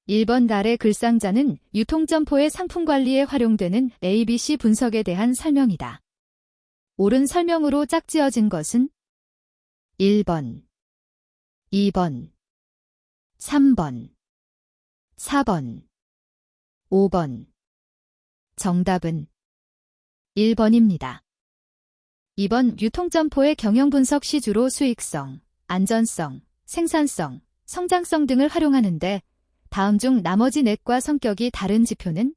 1번 아래 글상자는 유통점포의 상품 관리에 활용되는 ABC 분석에 대한 설명이다. 옳은 설명으로 짝지어진 것은 1번, 2번, 3번, 4번, 5번. 정답은 1번입니다. 2번 유통점포의 경영분석 시 주로 수익성, 안전성, 생산성, 성장성 등을 활용하는데 다음 중 나머지 넷과 성격이 다른 지표는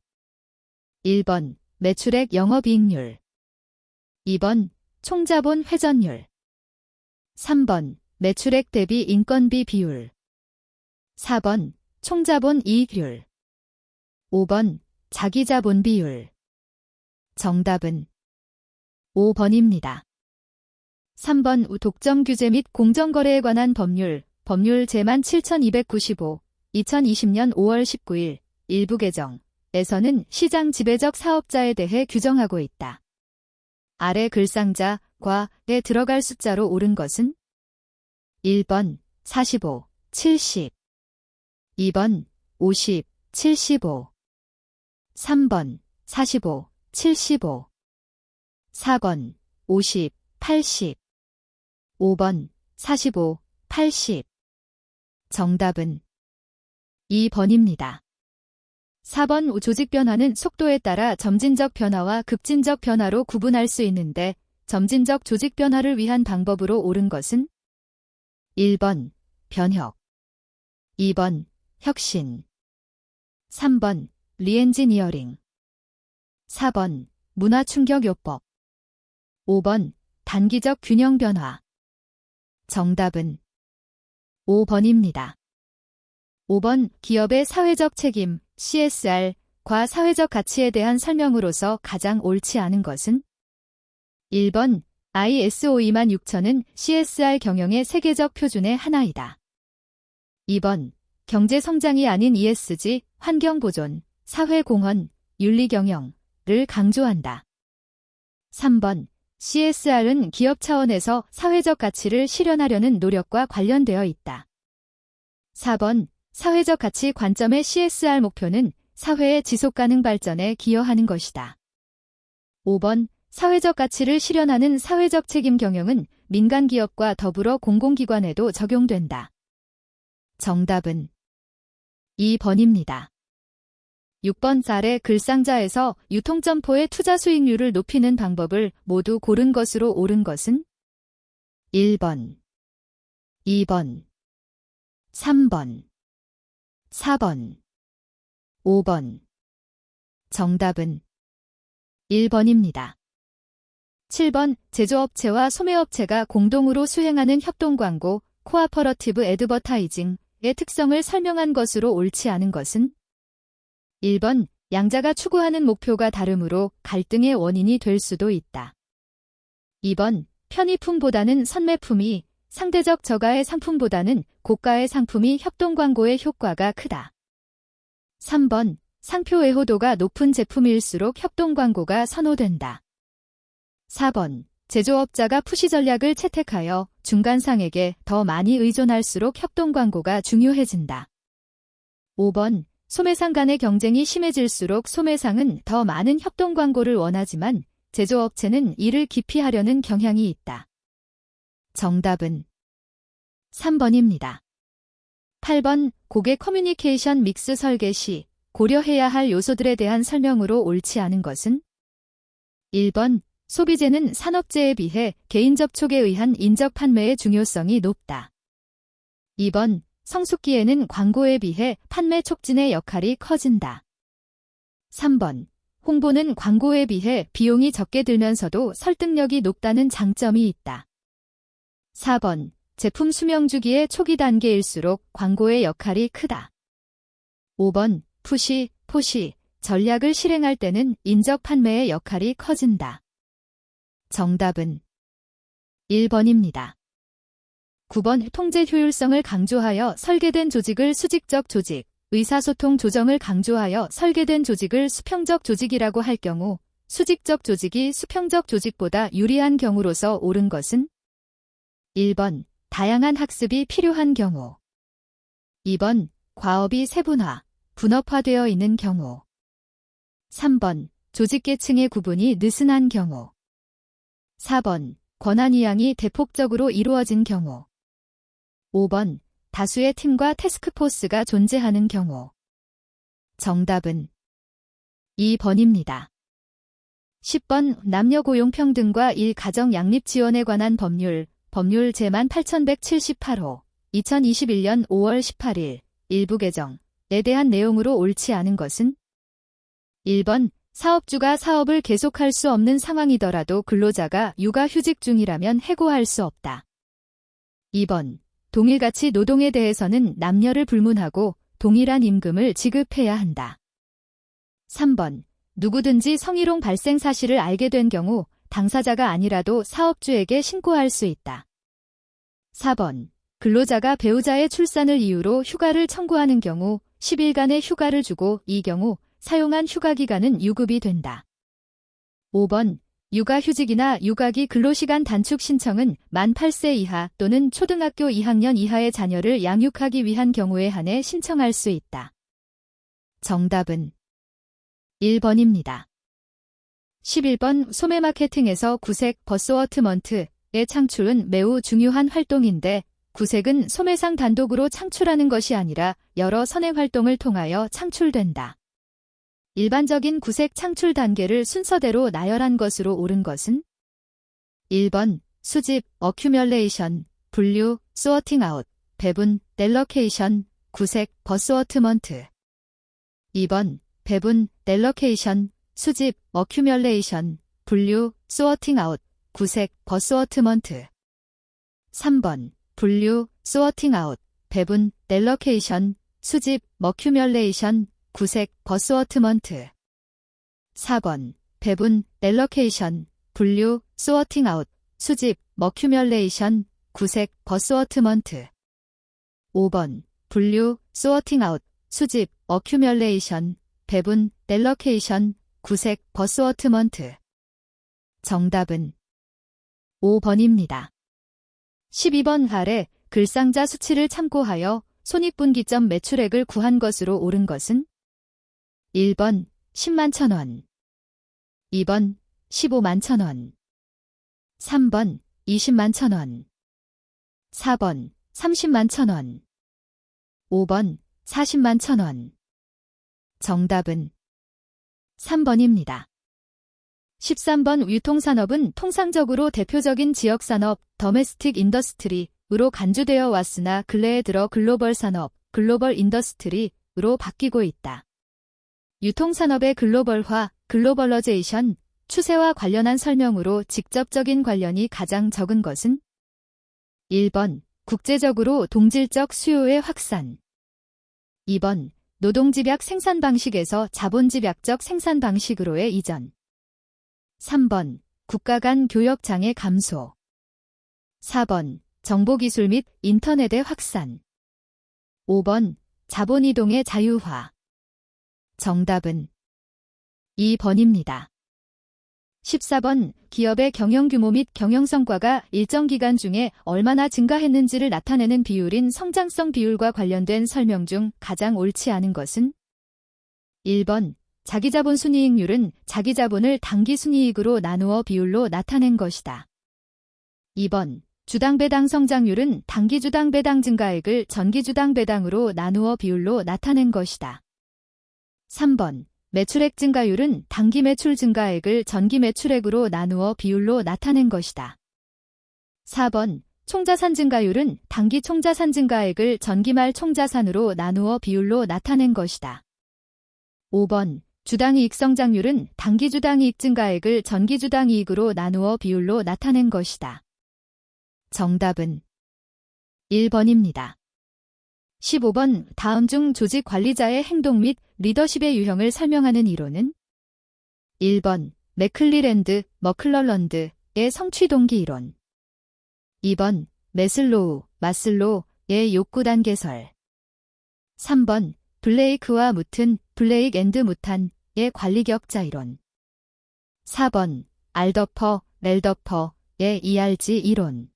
1번 매출액 영업이익률, 2번 총자본 회전율, 3번 매출액 대비 인건비 비율, 4번 총자본 이익률, 5번 자기자본 비율. 정답은 5번입니다. 3번 독점 규제 및 공정거래에 관한 법률 제 7295 2020년 5월 19일 일부 개정에서는 시장 지배적 사업자에 대해 규정하고 있다. 아래 글상자과에 들어갈 숫자로 옳은 것은 1번 45, 70, 2번 50, 75, 3번 45, 75, 4번 50, 80, 5번 45, 80. 정답은 2번입니다. 4번 조직 변화는 속도에 따라 점진적 변화와 급진적 변화로 구분할 수 있는데 점진적 조직 변화를 위한 방법으로 옳은 것은 1번 변혁, 2번 혁신, 3번 리엔지니어링, 4번 문화충격요법, 5번 단기적 균형 변화. 정답은 5번입니다. 5번 기업의 사회적 책임 CSR과 사회적 가치에 대한 설명으로서 가장 옳지 않은 것은 1번 ISO 26000은 CSR 경영의 세계적 표준의 하나이다. 2번 경제성장이 아닌 ESG, 환경보존, 사회공헌, 윤리경영을 강조한다. 3번 CSR은 기업 차원에서 사회적 가치를 실현하려는 노력과 관련되어 있다. 4번 사회적 가치 관점의 CSR 목표는 사회의 지속가능 발전에 기여하는 것이다. 5번 사회적 가치를 실현하는 사회적 책임 경영은 민간 기업과 더불어 공공기관에도 적용된다. 정답은 2번입니다. 6번 아래 글상자에서 유통점포의 투자 수익률을 높이는 방법을 모두 고른 것으로 옳은 것은 1번, 2번, 3번, 4번, 5번. 정답은 1번입니다. 7번 제조업체와 소매업체가 공동으로 수행하는 협동광고 코아퍼러티브 애드버타이징의 특성을 설명한 것으로 옳지 않은 것은 1번 양자가 추구하는 목표가 다르므로 갈등의 원인이 될 수도 있다. 2번 편의품보다는 선매품이 상대적 저가의 상품보다는 고가의 상품이 협동광고의 효과가 크다. 3번 상표 애호도가 높은 제품일수록 협동광고가 선호된다. 4번 제조업자가 푸시 전략을 채택하여 중간상에게 더 많이 의존할수록 협동광고가 중요해진다. 5번 소매상 간의 경쟁이 심해질수록 소매상은 더 많은 협동광고를 원하지만 제조업체는 이를 기피하려는 경향이 있다. 정답은 3번입니다. 8번 고객 커뮤니케이션 믹스 설계 시 고려해야 할 요소들에 대한 설명으로 옳지 않은 것은 1번 소비재는 산업재에 비해 개인 접촉에 의한 인적 판매의 중요성이 높다. 2번 성숙기에는 광고에 비해 판매 촉진의 역할이 커진다. 3번 홍보는 광고에 비해 비용이 적게 들면서도 설득력이 높다는 장점이 있다. 4번 제품 수명 주기의 초기 단계일수록 광고의 역할이 크다. 5번 푸시, 포시 전략을 실행할 때는 인적 판매의 역할이 커진다. 정답은 1번입니다. 9번 통제 효율성을 강조하여 설계된 조직을 수직적 조직, 의사소통 조정을 강조하여 설계된 조직을 수평적 조직이라고 할 경우 수직적 조직이 수평적 조직보다 유리한 경우로서 옳은 것은 1번 다양한 학습이 필요한 경우, 2번 과업이 세분화, 분업화되어 있는 경우. 3번, 조직계층의 구분이 느슨한 경우. 4번, 권한위양이 대폭적으로 이루어진 경우. 5번, 다수의 팀과 태스크포스가 존재하는 경우. 정답은 2번입니다. 10번, 남녀고용평등과 일가정 양립지원에 관한 법률 제 8178호 2021년 5월 18일 일부 개정에 대한 내용으로 옳지 않은 것은 1번, 사업주가 사업을 계속할 수 없는 상황이더라도 근로자가 육아휴직 중이라면 해고할 수 없다. 2번, 동일가치 노동에 대해서는 남녀를 불문하고 동일한 임금을 지급해야 한다. 3번, 누구든지 성희롱 발생 사실을 알게 된 경우 당사자가 아니라도 사업주에게 신고할 수 있다. 4번, 근로자가 배우자의 출산을 이유로 휴가를 청구하는 경우 10일간의 휴가를 주고 이 경우 사용한 휴가기간은 유급이 된다. 5번, 육아휴직이나 육아기 근로시간 단축 신청은 만 8세 이하 또는 초등학교 2학년 이하의 자녀를 양육하기 위한 경우에 한해 신청할 수 있다. 정답은 1번입니다. 11번, 소매 마케팅에서 구색 버스워트먼트의 창출은 매우 중요한 활동인데 구색은 소매상 단독으로 창출하는 것이 아니라 여러 선행 활동을 통하여 창출된다. 일반적인 구색 창출 단계를 순서대로 나열한 것으로 옳은 것은 1번, 수집, 어큐뮬레이션, 분류, 소어팅 아웃, 배분, 델러케이션, 구색, 버스워트먼트. 2번, 배분, 델러케이션, 수집, 어큐뮬레이션, 분류, 소어팅 아웃, 구색, 버스워트먼트. 3번, 분류, 소어팅 아웃, 배분, 델러케이션, 수집, 어큐뮬레이션, 구색, 버스워트먼트. 4번, 배분, 델러케이션, 분류, 소어팅 아웃, 수집, 어큐뮬레이션, 구색, 버스워트먼트. 5번, 분류, 소어팅 아웃, 수집, 어큐뮬레이션, 배분, 델러케이션, 구색, 버스워트먼트. 정답은 5번입니다. 12번 아래 글상자 수치를 참고하여 손익분기점 매출액을 구한 것으로 옳은 것은 1번 10만 1,000원, 2번 15만 1,000원, 3번 20만 1,000원, 4번 30만 1,000원, 5번 40만 1,000원. 정답은 3번입니다. 13번 유통산업은 통상적으로 대표적인 지역산업, 더메스틱 인더스트리로 간주되어 왔으나 근래에 들어 글로벌 산업, 글로벌 인더스트리로 바뀌고 있다. 유통산업의 글로벌화, 글로벌러제이션, 추세와 관련한 설명으로 직접적인 관련이 가장 적은 것은 1번, 국제적으로 동질적 수요의 확산. 2번, 노동집약 생산 방식에서 자본집약적 생산 방식으로의 이전. 3번, 국가 간 교역 장애 감소. 4번, 정보기술 및 인터넷의 확산. 5번, 자본이동의 자유화. 정답은 2번입니다. 14번, 기업의 경영규모 및 경영성과가 일정 기간 중에 얼마나 증가했는지를 나타내는 비율인 성장성 비율과 관련된 설명 중 가장 옳지 않은 것은 1번, 자기자본 순이익률은 자기자본을 당기순이익으로 나누어 비율로 나타낸 것이다. 2번, 주당 배당 성장률은 당기주당 배당 증가액을 전기주당 배당으로 나누어 비율로 나타낸 것이다. 3번, 매출액 증가율은 당기 매출 증가액을 전기 매출액으로 나누어 비율로 나타낸 것이다. 4번, 총자산 증가율은 당기 총자산 증가액을 전기말 총자산으로 나누어 비율로 나타낸 것이다. 5번, 주당이익 성장률은 당기 주당이익 증가액을 전기 주당이익으로 나누어 비율로 나타낸 것이다. 정답은 1번입니다. 15번, 다음 중 조직 관리자의 행동 및 리더십의 유형을 설명하는 이론은 1번, 맥클리랜드, 머클럴런드의 성취동기 이론. 2번, 마슬로우의 욕구단계설. 3번, 블레이크와 무튼, 블레이크 앤드 무탄의 관리격자 이론. 4번, 렐더퍼의 ERG 이론.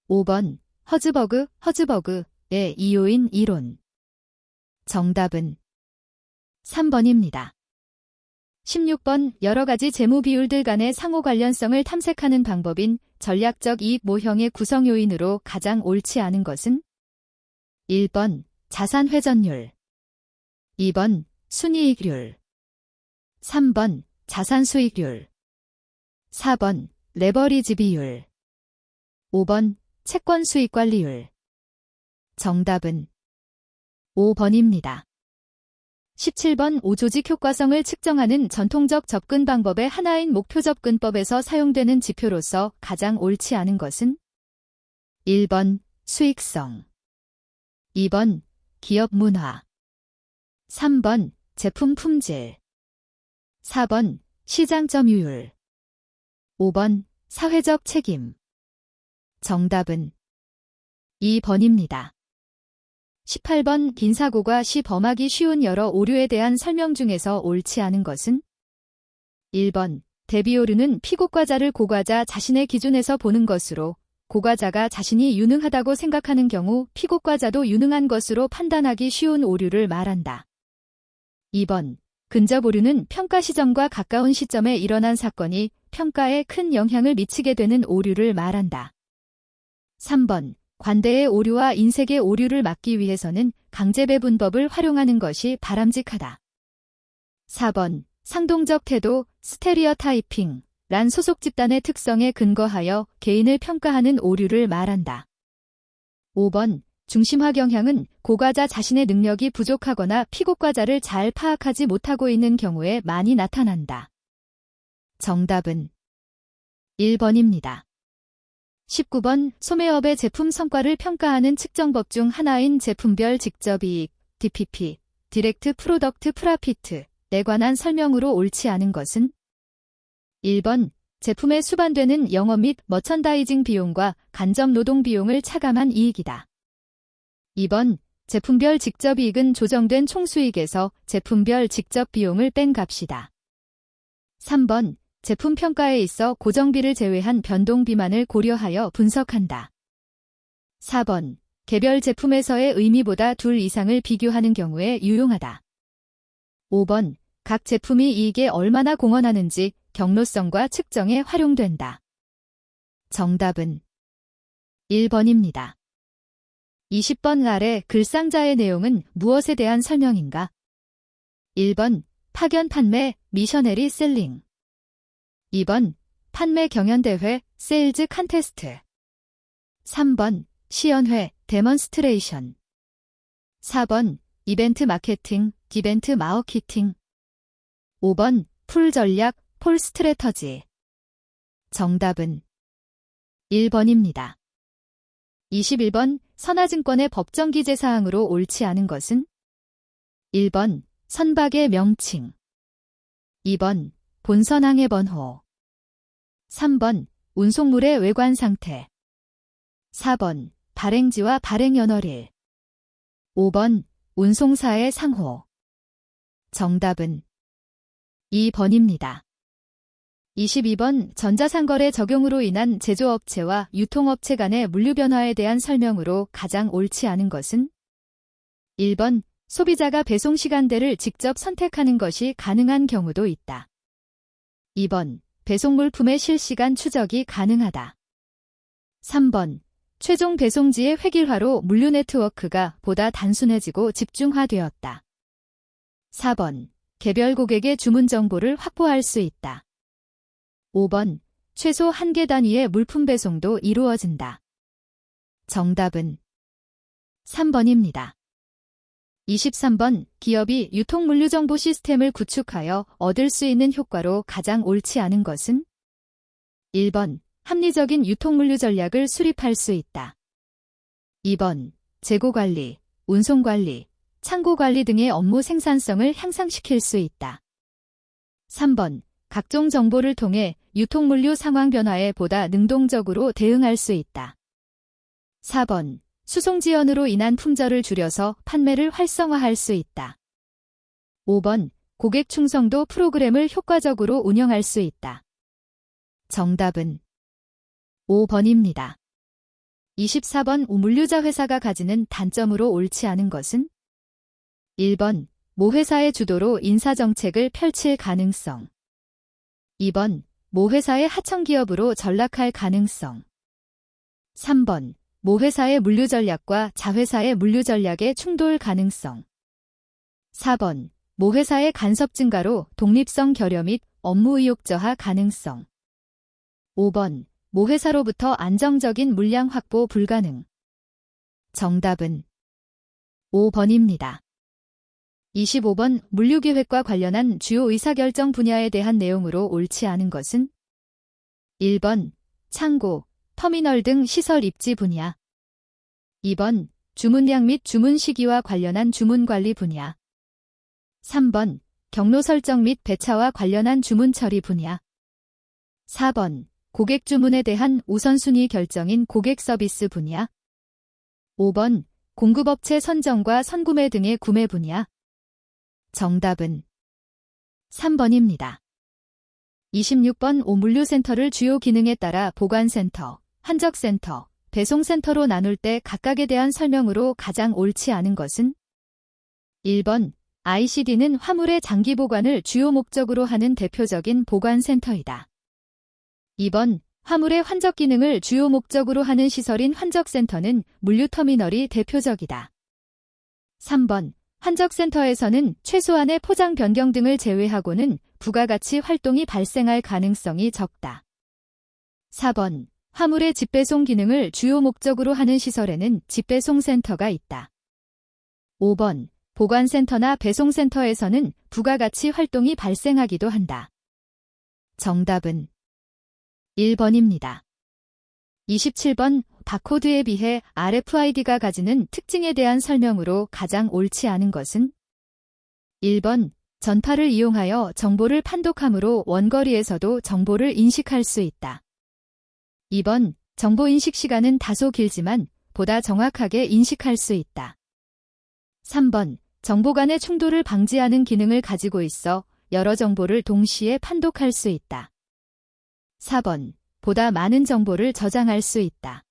5번, 허즈버그의 이요인 이론. 정답은 3번입니다. 16번 여러 가지 재무 비율들 간의 상호 관련성을 탐색하는 방법인 전략적 이익 모형의 구성 요인으로 가장 옳지 않은 것은 1번 자산 회전율, 2번 순이익률, 3번 자산 수익률, 4번 레버리지 비율, 5번 채권 수익 관리율. 정답은 5번입니다. 17번 5조직 효과성을 측정하는 전통적 접근 방법의 하나인 목표 접근법에서 사용되는 지표로서 가장 옳지 않은 것은 1번 수익성, 2번 기업 문화, 3번 제품 품질, 4번 시장 점유율, 5번 사회적 책임. 정답은 2번입니다. 18번 긴 사고가 시 범하기 쉬운 여러 오류에 대한 설명 중에서 옳지 않은 것은 1번 대비 오류는 피고과자를 고과자 자신의 기준에서 보는 것으로 고과자가 자신이 유능하다고 생각하는 경우 피고과자도 유능한 것으로 판단하기 쉬운 오류를 말한다. 2번 근접 오류는 평가 시점과 가까운 시점에 일어난 사건이 평가에 큰 영향을 미치게 되는 오류를 말한다. 3번 관대의 오류와 인색의 오류를 막기 위해서는 강제배분법을 활용하는 것이 바람직하다. 4번 상동적 태도, 스테리어타이핑, 란 소속 집단의 특성에 근거하여 개인을 평가하는 오류를 말한다. 5번 중심화 경향은 고과자 자신의 능력이 부족하거나 피고과자를 잘 파악하지 못하고 있는 경우에 많이 나타난다. 정답은 1번입니다. 19번 소매업의 제품 성과를 평가하는 측정법 중 하나인 제품별 직접이익, DPP, 디렉트 프로덕트 프라피트에 관한 설명으로 옳지 않은 것은 1번 제품에 수반되는 영업 및 머천다이징 비용과 간접 노동 비용을 차감한 이익이다. 2번 제품별 직접이익은 조정된 총수익에서 제품별 직접 비용을 뺀 값이다. 3번 제품 평가에 있어 고정비를 제외한 변동비만을 고려하여 분석한다. 4번 개별 제품에서의 의미보다 둘 이상을 비교하는 경우에 유용하다. 5번 각 제품이 이익에 얼마나 공헌하는지 경로성과 측정에 활용된다. 정답은 1번입니다. 20번 아래 글상자의 내용은 무엇에 대한 설명인가? 1번 파견 판매, 미셔너리 셀링. 2번 판매 경연대회, 세일즈 컨테스트. 3번 시연회, 데몬스트레이션. 4번 이벤트 마케팅, 이벤트 마어키팅. 5번 풀 전략, 폴 스트래터지. 정답은 1번입니다. 21번 선화증권의 법정 기재 사항으로 옳지 않은 것은 1번 선박의 명칭, 2번 본선항의 번호, 3번 운송물의 외관 상태, 4번 발행지와 발행연월일, 5번 운송사의 상호. 정답은 2번입니다. 22번 전자상거래 적용으로 인한 제조업체와 유통업체 간의 물류 변화에 대한 설명으로 가장 옳지 않은 것은 1번 소비자가 배송 시간대를 직접 선택하는 것이 가능한 경우도 있다. 2번 배송 물품의 실시간 추적이 가능하다. 3번 최종 배송지의 획일화로 물류 네트워크가 보다 단순해지고 집중화되었다. 4번 개별 고객의 주문 정보를 확보할 수 있다. 5번 최소 1개 단위의 물품 배송도 이루어진다. 정답은 3번입니다. 23번 기업이 유통물류 정보 시스템을 구축하여 얻을 수 있는 효과로 가장 옳지 않은 것은 1번 합리적인 유통물류 전략을 수립할 수 있다. 2번 재고관리, 운송관리, 창고관리 등의 업무 생산성을 향상시킬 수 있다. 3번 각종 정보를 통해 유통물류 상황 변화에 보다 능동적으로 대응할 수 있다. 4번 수송 지연으로 인한 품절을 줄여서 판매를 활성화할 수 있다. 5번 고객 충성도 프로그램을 효과적으로 운영할 수 있다. 정답은 5번입니다. 24번 물류자 회사가 가지는 단점으로 옳지 않은 것은 1번 모 회사의 주도로 인사정책을 펼칠 가능성. 2번, 모 회사의 하청기업으로 전락할 가능성. 3번, 모 회사의 물류전략과 자회사의 물류전략의 충돌 가능성. 4번, 모 회사의 간섭 증가로 독립성 결여 및 업무 의욕 저하 가능성. 5번, 모 회사로부터 안정적인 물량 확보 불가능. 정답은 5번입니다. 25번, 물류계획과 관련한 주요 의사결정 분야에 대한 내용으로 옳지 않은 것은? 1번, 창고, 터미널 등 시설 입지 분야. 2번, 주문량 및 주문 시기와 관련한 주문관리 분야. 3번, 경로 설정 및 배차와 관련한 주문 처리 분야. 4번, 고객 주문에 대한 우선순위 결정인 고객 서비스 분야. 5번, 공급업체 선정과 선구매 등의 구매 분야. 정답은 3번입니다. 26번, 물류센터를 주요 기능에 따라 보관센터, 한적센터, 배송센터로 나눌 때 각각에 대한 설명으로 가장 옳지 않은 것은? 1번, ICD는 화물의 장기 보관을 주요 목적으로 하는 대표적인 보관센터이다. 2번, 화물의 환적 기능을 주요 목적으로 하는 시설인 환적센터는 물류터미널이 대표적이다. 3번, 환적센터에서는 최소한의 포장 변경 등을 제외하고는 부가가치 활동이 발생할 가능성이 적다. 4번, 화물의 직배송 기능을 주요 목적으로 하는 시설에는 직배송센터가 있다. 5번, 보관센터나 배송센터에서는 부가가치 활동이 발생하기도 한다. 정답은 1번입니다. 27번, 바코드에 비해 RFID가 가지는 특징에 대한 설명으로 가장 옳지 않은 것은? 1번, 전파를 이용하여 정보를 판독함으로 원거리에서도 정보를 인식할 수 있다. 2번, 정보 인식 시간은 다소 길지만 보다 정확하게 인식할 수 있다. 3번, 정보 간의 충돌을 방지하는 기능을 가지고 있어 여러 정보를 동시에 판독할 수 있다. 4번, 보다 많은 정보를 저장할 수 있다.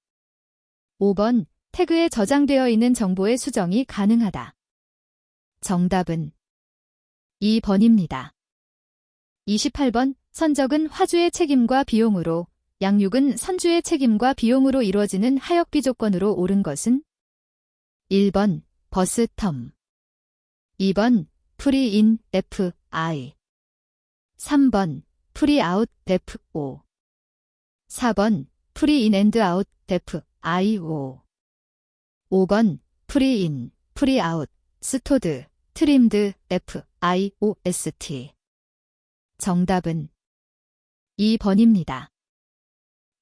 5번, 태그에 저장되어 있는 정보의 수정이 가능하다. 정답은 2번입니다. 28번, 선적은 화주의 책임과 비용으로, 양육은 선주의 책임과 비용으로 이루어지는 하역비 조건으로 옳은 것은? 1번, 버스텀. 2번, 프리인, FI. 3번, 프리아웃, FO. 4번, 프리인 앤드 아웃, FIO. 5번, 프리인, 프리아웃, 스토드, 트림드, FIOST. 정답은 2번입니다.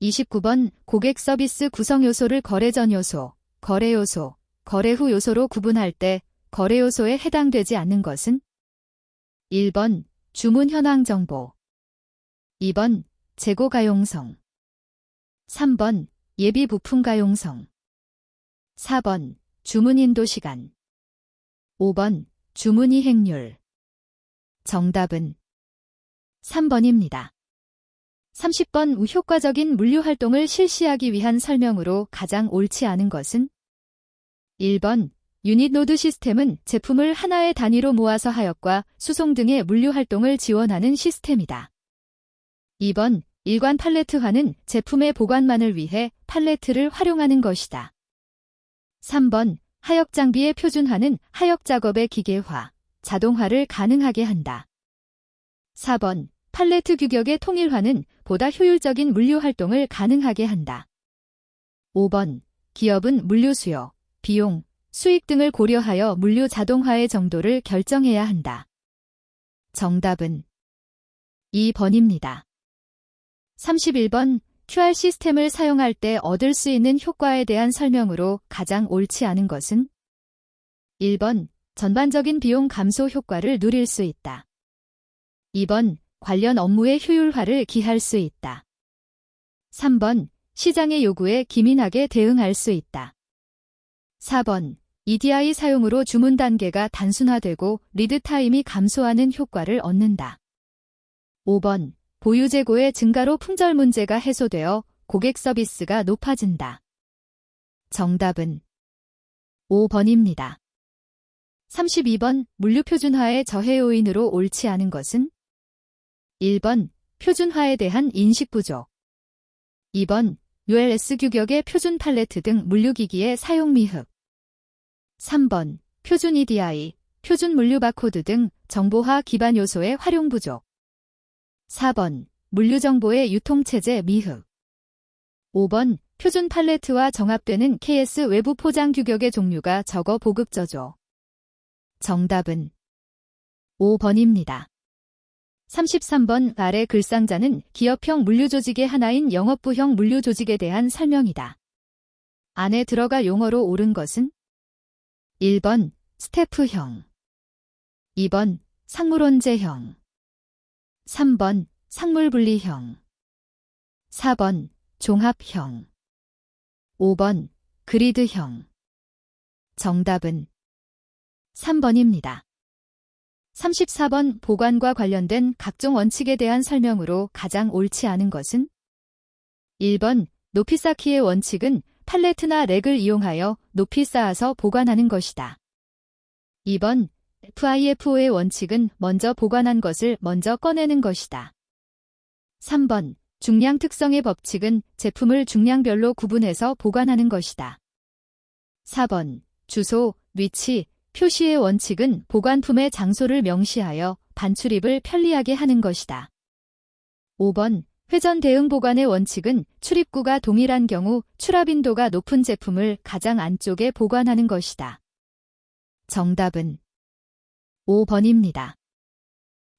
29번, 고객 서비스 구성 요소를 거래 전 요소, 거래 요소, 거래 후 요소로 구분할 때 거래 요소에 해당되지 않는 것은? 1번, 주문 현황 정보. 2번, 재고 가용성. 3번, 예비 부품 가용성. 4번, 주문 인도 시간. 5번, 주문 이행률. 정답은 3번입니다. 30번, 효과적인 물류 활동을 실시하기 위한 설명으로 가장 옳지 않은 것은? 1번, 유닛 노드 시스템은 제품을 하나의 단위로 모아서 하역과 수송 등의 물류 활동을 지원하는 시스템이다. 2번, 일관 팔레트화는 제품의 보관만을 위해 팔레트를 활용하는 것이다. 3번, 하역 장비의 표준화는 하역 작업의 기계화, 자동화를 가능하게 한다. 4번, 팔레트 규격의 통일화는 보다 효율적인 물류 활동을 가능하게 한다. 5번, 기업은 물류 수요, 비용, 수익 등을 고려하여 물류 자동화의 정도를 결정해야 한다. 정답은 2번입니다. 31번, QR 시스템을 사용할 때 얻을 수 있는 효과에 대한 설명으로 가장 옳지 않은 것은? 1번, 전반적인 비용 감소 효과를 누릴 수 있다. 2번, 관련 업무의 효율화를 기할 수 있다. 3번, 시장의 요구에 기민하게 대응할 수 있다. 4번, EDI 사용으로 주문 단계가 단순화되고 리드 타임이 감소하는 효과를 얻는다. 5번, 보유 재고의 증가로 품절 문제가 해소되어 고객 서비스가 높아진다. 정답은 5번입니다. 32번 물류표준화의 저해 요인으로 옳지 않은 것은? 1번 표준화에 대한 인식 부족. 2번 ULS 규격의 표준 팔레트 등 물류기기의 사용 미흡. 3번 표준 EDI, 표준 물류 바코드 등 정보화 기반 요소의 활용 부족. 4번 물류정보의 유통체제 미흡. 5번 표준 팔레트와 정합되는 KS 외부 포장 규격의 종류가 적어 보급 저조. 정답은 5번입니다. 33번 아래 글상자는 기업형 물류조직의 하나인 영업부형 물류조직에 대한 설명이다. 안에 들어갈 용어로 옳은 것은? 1번 스태프형, 2번 상물원제형, 3번 상물분리형, 4번 종합형, 5번 그리드형. 정답은 3번입니다. 34번 보관과 관련된 각종 원칙에 대한 설명으로 가장 옳지 않은 것은? 1번 높이 쌓기의 원칙은 팔레트나 랙을 이용하여 높이 쌓아서 보관하는 것이다. 2번 FIFO의 원칙은 먼저 보관한 것을 먼저 꺼내는 것이다. 3번 중량 특성의 법칙은 제품을 중량별로 구분해서 보관하는 것이다. 4번 주소, 위치, 표시의 원칙은 보관품의 장소를 명시하여 반출입을 편리하게 하는 것이다. 5번 회전 대응 보관의 원칙은 출입구가 동일한 경우 출합인도가 높은 제품을 가장 안쪽에 보관하는 것이다. 정답은 5번입니다.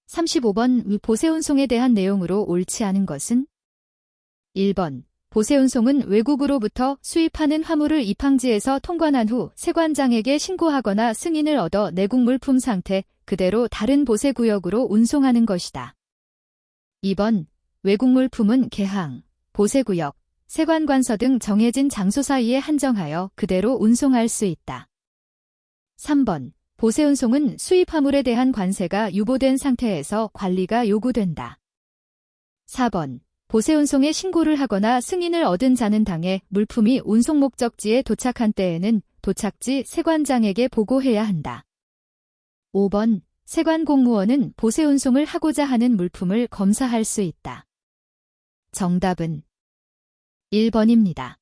35번 보세운송에 대한 내용으로 옳지 않은 것은? 1번 보세운송은 외국으로부터 수입하는 화물을 입항지에서 통관한 후 세관장에게 신고하거나 승인을 얻어 내국 물품 상태 그대로 다른 보세구역으로 운송하는 것이다. 2번 외국 물품은 개항, 보세구역, 세관관서 등 정해진 장소 사이에 한정하여 그대로 운송할 수 있다. 3번 보세운송은 수입 화물에 대한 관세가 유보된 상태에서 관리가 요구된다. 4번 보세운송에 신고를 하거나 승인을 얻은 자는 당해 물품이 운송 목적지에 도착한 때에는 도착지 세관장에게 보고해야 한다. 5번 세관 공무원은 보세운송을 하고자 하는 물품을 검사할 수 있다. 정답은 1번입니다.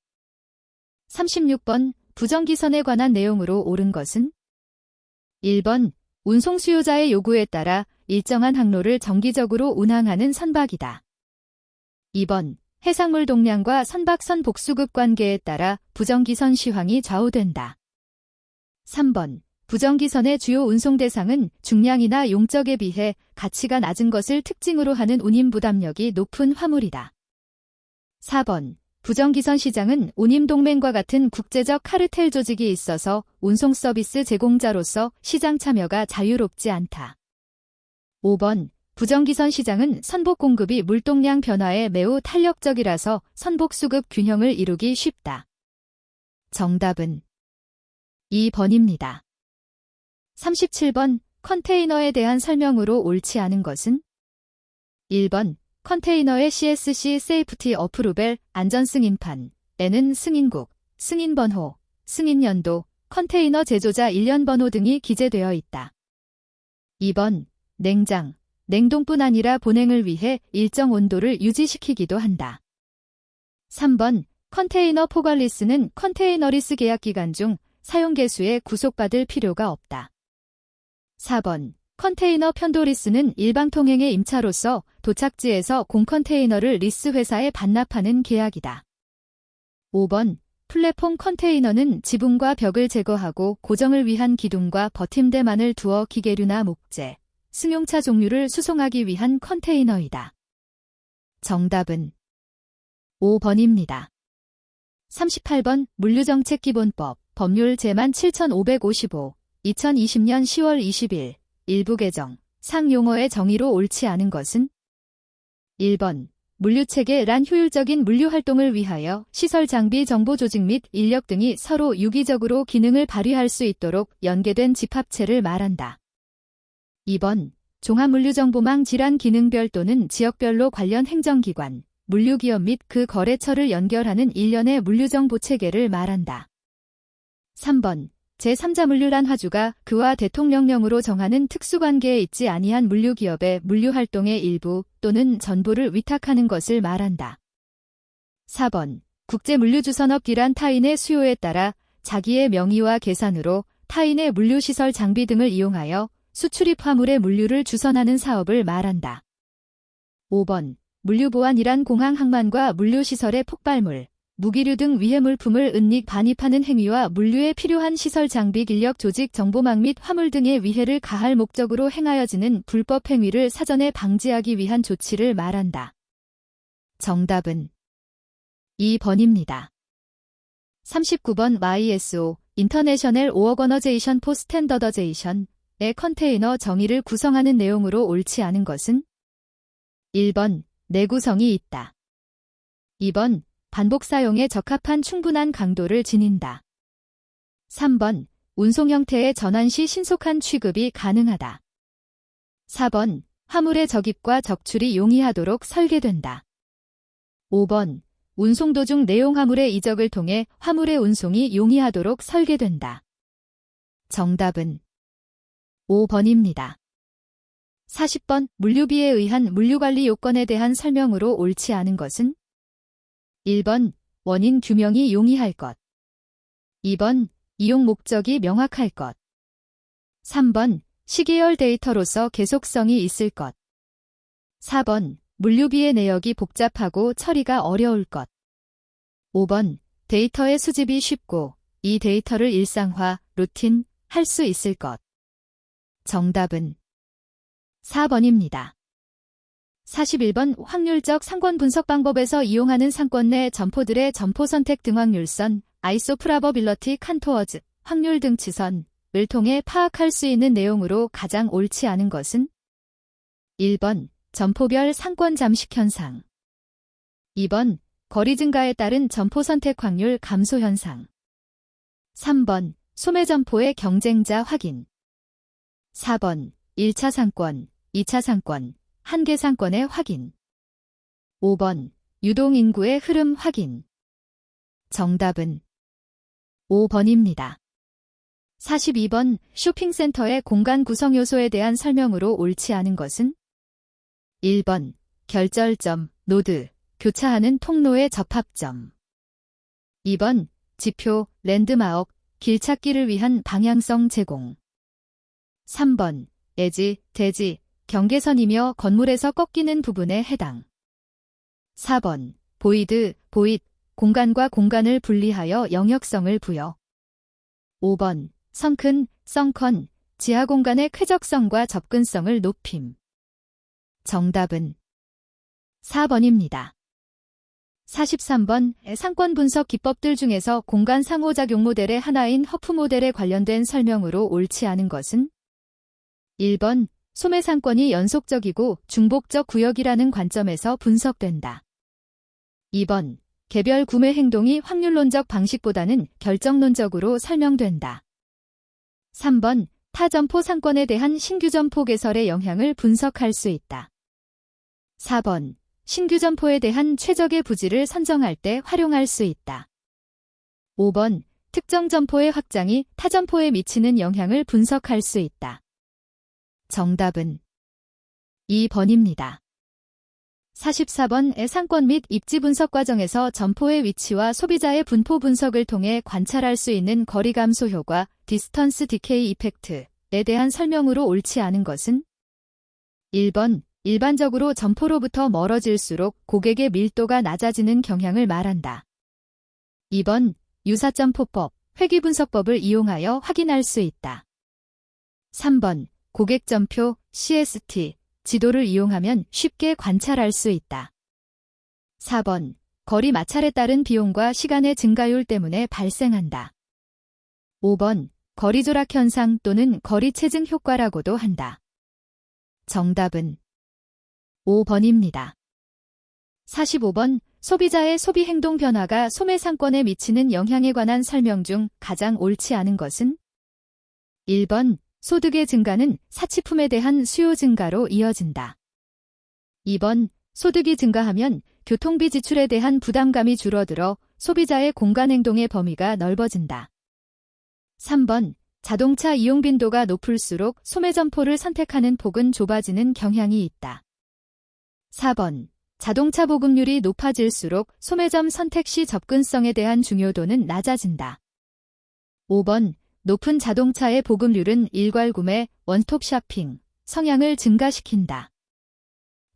36번 부정기선에 관한 내용으로 옳은 것은? 1번 운송 수요자의 요구에 따라 일정한 항로를 정기적으로 운항하는 선박이다. 2번 해상물 동량과 선박선 복수급 관계에 따라 부정기선 시황이 좌우된다. 3번 부정기선의 주요 운송 대상은 중량이나 용적에 비해 가치가 낮은 것을 특징으로 하는 운임 부담력이 높은 화물이다. 4번 부정기선 시장은 운임동맹과 같은 국제적 카르텔 조직이 있어서 운송 서비스 제공자로서 시장 참여가 자유롭지 않다. 5번 부정기선 시장은 선복 공급이 물동량 변화에 매우 탄력적이라서 선복 수급 균형을 이루기 쉽다. 정답은 2번입니다. 37번 컨테이너에 대한 설명으로 옳지 않은 것은? 1번 컨테이너의 CSC 세이프티 어프루벨 안전승인판에는 승인국, 승인번호, 승인연도, 컨테이너 제조자 일련번호 등이 기재되어 있다. 2번 냉장, 냉동뿐 아니라 보냉을 위해 일정 온도를 유지시키기도 한다. 3번 컨테이너 포괄리스는 컨테이너리스 계약 기간 중 사용 개수에 구속받을 필요가 없다. 4번 컨테이너 편도리스는 일방통행의 임차로서 도착지에서 공컨테이너를 리스 회사에 반납하는 계약이다. 5번 플랫폼 컨테이너는 지붕과 벽을 제거하고 고정을 위한 기둥과 버팀대만을 두어 기계류나 목재, 승용차 종류를 수송하기 위한 컨테이너이다. 정답은 5번입니다. 38번 물류정책기본법 법률 제만 7555 2020년 10월 20일 일부 개정 상 용어의 정의로 옳지 않은 것은? 1번 물류체계 란 효율적인 물류활동을 위하여 시설 장비 정보 조직 및 인력 등이 서로 유기적으로 기능을 발휘할 수 있도록 연계된 집합체를 말한다. 2번 종합물류정보망 질환 기능별 또는 지역별로 관련 행정기관, 물류기업 및 그 거래처를 연결하는 일련의 물류정보체계를 말한다. 3번 제3자 물류란 화주가 그와 대통령령으로 정하는 특수관계에 있지 아니한 물류기업의 물류활동의 일부 또는 전부를 위탁하는 것을 말한다. 4번. 국제물류주선업기란 타인의 수요에 따라 자기의 명의와 계산으로 타인의 물류시설 장비 등을 이용하여 수출입 화물의 물류를 주선하는 사업을 말한다. 5번. 물류보안이란 공항 항만과 물류시설의 폭발물, 무기류 등 위해물품을 은닉 반입하는 행위와 물류에 필요한 시설 장비 인력 조직 정보망 및 화물 등의 위해를 가할 목적으로 행하여지는 불법 행위를 사전에 방지하기 위한 조치를 말한다. 정답은 2번입니다. 39번 ISO International Organization for Standardization,의 컨테이너 정의를 구성하는 내용으로 옳지 않은 것은 1번 내구성이 있다. 2번 반복 사용에 적합한 충분한 강도를 지닌다. 3번 운송 형태의 전환 시 신속한 취급이 가능하다. 4번 화물의 적입과 적출이 용이하도록 설계된다. 5번 운송 도중 내용 화물의 이적을 통해 화물의 운송이 용이하도록 설계된다. 정답은 5번입니다. 40번 물류비에 의한 물류관리 요건에 대한 설명으로 옳지 않은 것은 1번 원인 규명이 용이할 것, 2번 이용 목적이 명확할 것, 3번 시계열 데이터로서 계속성이 있을 것, 4번 물류비의 내역이 복잡하고 처리가 어려울 것, 5번 데이터의 수집이 쉽고 이 데이터를 일상화, 루틴, 할 수 있을 것. 정답은 4번입니다. 41번 확률적 상권 분석 방법에서 이용하는 상권 내 점포들의 점포 선택 등 확률선, 아이소 프라버빌러티 칸토어즈, 확률 등치선을 통해 파악할 수 있는 내용으로 가장 옳지 않은 것은 1번 점포별 상권 잠식 현상, 2번 거리 증가에 따른 점포 선택 확률 감소 현상, 3번 소매 점포의 경쟁자 확인, 4번 1차 상권, 2차 상권, 한계 상권의 확인, 5번 유동 인구의 흐름 확인. 정답은 5번입니다. 42번 쇼핑센터의 공간 구성 요소에 대한 설명으로 옳지 않은 것은 1번 결절점, 노드, 교차하는 통로의 접합점, 2번 지표, 랜드마크, 길찾기를 위한 방향성 제공, 3번 예지, 대지, 경계선이며 건물에서 꺾이는 부분에 해당, 4번 보이드, 보잇, 공간과 공간을 분리하여 영역성을 부여, 5번 성큰, 썬컨, 지하 공간의 쾌적성과 접근성을 높임. 정답은 4번입니다. 43번 상권 분석 기법들 중에서 공간 상호작용 모델의 하나인 허프 모델에 관련된 설명으로 옳지 않은 것은 1번 소매 상권이 연속적이고 중복적 구역이라는 관점에서 분석된다. 2번 개별 구매 행동이 확률론적 방식보다는 결정론적으로 설명된다. 3번 타 점포 상권에 대한 신규 점포 개설의 영향을 분석할 수 있다. 4번 신규 점포에 대한 최적의 부지를 선정할 때 활용할 수 있다. 5번 특정 점포의 확장이 타 점포에 미치는 영향을 분석할 수 있다. 정답은 2번입니다. 44번 상권 및 입지 분석 과정에서 점포의 위치와 소비자의 분포 분석을 통해 관찰할 수 있는 거리 감소 효과, 디스턴스 디케이 이펙트에 대한 설명으로 옳지 않은 것은 1번 일반적으로 점포로부터 멀어질수록 고객의 밀도가 낮아지는 경향을 말한다. 2번 유사점포법, 회귀분석법을 이용하여 확인할 수 있다. 3번 고객점표, CST, 지도를 이용하면 쉽게 관찰할 수 있다. 4번 거리 마찰에 따른 비용과 시간의 증가율 때문에 발생한다. 5번 거리 조락 현상 또는 거리 체증 효과라고도 한다. 정답은 5번입니다. 45번 소비자의 소비 행동 변화가 소매 상권에 미치는 영향에 관한 설명 중 가장 옳지 않은 것은 1번 소득의 증가는 사치품에 대한 수요 증가로 이어진다. 2번 소득이 증가하면 교통비 지출에 대한 부담감이 줄어들어 소비자의 공간 행동의 범위가 넓어진다. 3번. 자동차 이용 빈도가 높을수록 소매 점포를 선택하는 폭은 좁아지는 경향이 있다. 4번. 자동차 보급률이 높아질수록 소매점 선택 시 접근성에 대한 중요도는 낮아진다. 5번. 높은 자동차의 보급률은 일괄 구매, 원스톱 쇼핑, 성향을 증가시킨다.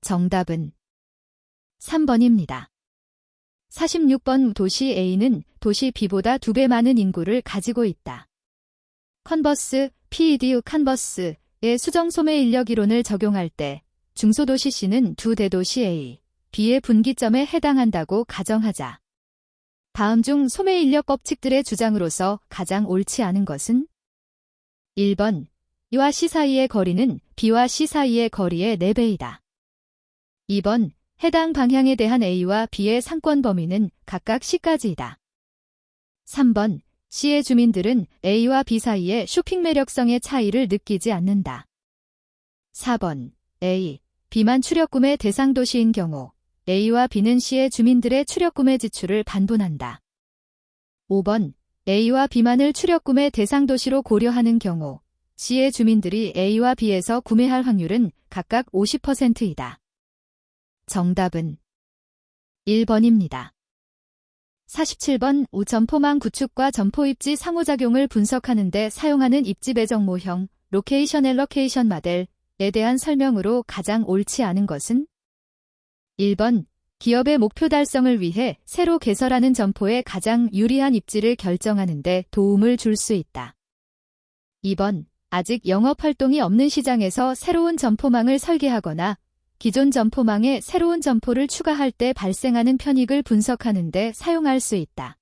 정답은 3번입니다. 46번. 도시 A는 도시 B보다 2배 많은 인구를 가지고 있다. 컨버스, PEDU 컨버스의 수정 소매 인력 이론을 적용할 때 중소도시 C는 두 대도시 A, B의 분기점에 해당한다고 가정하자. 다음 중 소매 인력 법칙들의 주장으로서 가장 옳지 않은 것은? 1번. E와 C 사이의 거리는 B와 C 사이의 거리의 4배이다. 2번. 해당 방향에 대한 A와 B의 상권 범위는 각각 C까지이다. 3번. C의 주민들은 A와 B 사이의 쇼핑 매력성의 차이를 느끼지 않는다. 4번. A, B만 출역구매 대상 도시인 경우 A와 B는 C의 주민들의 출역구매 지출을 반분한다. 5번. A와 B만을 출역구매 대상 도시로 고려하는 경우 C의 주민들이 A와 B에서 구매할 확률은 각각 50%이다. 정답은 1번입니다. 47번. 점포망 구축과 점포 입지 상호작용을 분석하는 데 사용하는 입지 배정 모형, 로케이션 앨로케이션 모델에 대한 설명으로 가장 옳지 않은 것은? 1번. 기업의 목표 달성을 위해 새로 개설하는 점포의 가장 유리한 입지를 결정하는 데 도움을 줄 수 있다. 2번. 아직 영업 활동이 없는 시장에서 새로운 점포망을 설계하거나 기존 점포망에 새로운 점포를 추가할 때 발생하는 편익을 분석하는 데 사용할 수 있다.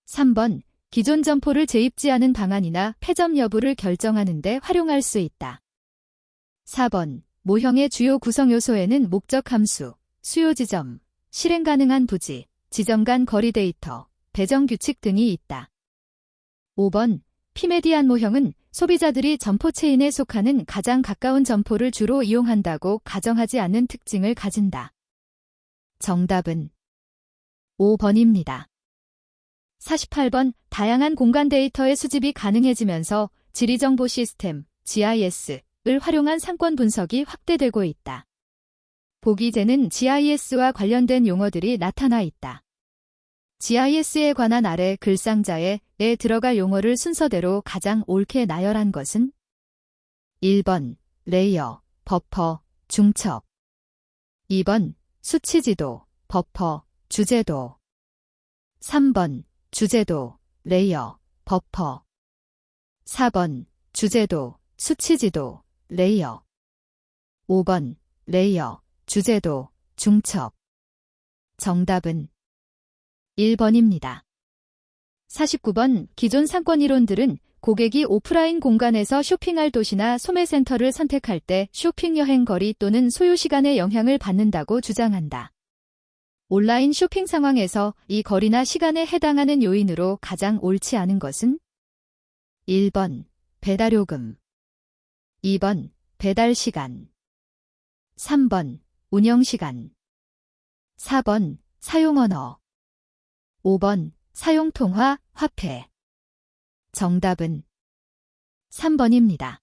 3번. 기존 점포를 재입지하는 방안이나 폐점 여부를 결정하는 데 활용할 수 있다. 4번. 모형의 주요 구성 요소에는 목적 함수, 수요 지점, 실행 가능한 부지, 지점 간 거리 데이터, 배정 규칙 등이 있다. 5번. 피메디안 모형은 소비자들이 점포 체인에 속하는 가장 가까운 점포를 주로 이용한다고 가정하지 않는 특징을 가진다. 정답은 5번입니다. 48번. 다양한 공간 데이터의 수집이 가능해지면서 지리정보 시스템, GIS를 활용한 상권 분석이 확대되고 있다. 보기재는 GIS와 관련된 용어들이 나타나 있다. GIS에 관한 아래 글상자에 들어갈 용어를 순서대로 가장 옳게 나열한 것은? 1번. 레이어, 버퍼, 중첩. 2번. 수치지도, 버퍼, 주제도. 3번. 주제도, 레이어, 버퍼. 4번. 주제도, 수치지도, 레이어. 5번. 레이어, 주제도, 중첩. 정답은 1번입니다. 49번. 기존 상권 이론들은 고객이 오프라인 공간에서 쇼핑할 도시나 소매센터를 선택할 때 쇼핑 여행 거리 또는 소요 시간에 영향을 받는다고 주장한다. 온라인 쇼핑 상황에서 이 거리나 시간에 해당하는 요인으로 가장 옳지 않은 것은? 1번. 배달요금. 2번. 배달시간. 3번. 운영시간. 4번. 사용언어. 5번. 사용통화, 화폐. 정답은 3번입니다.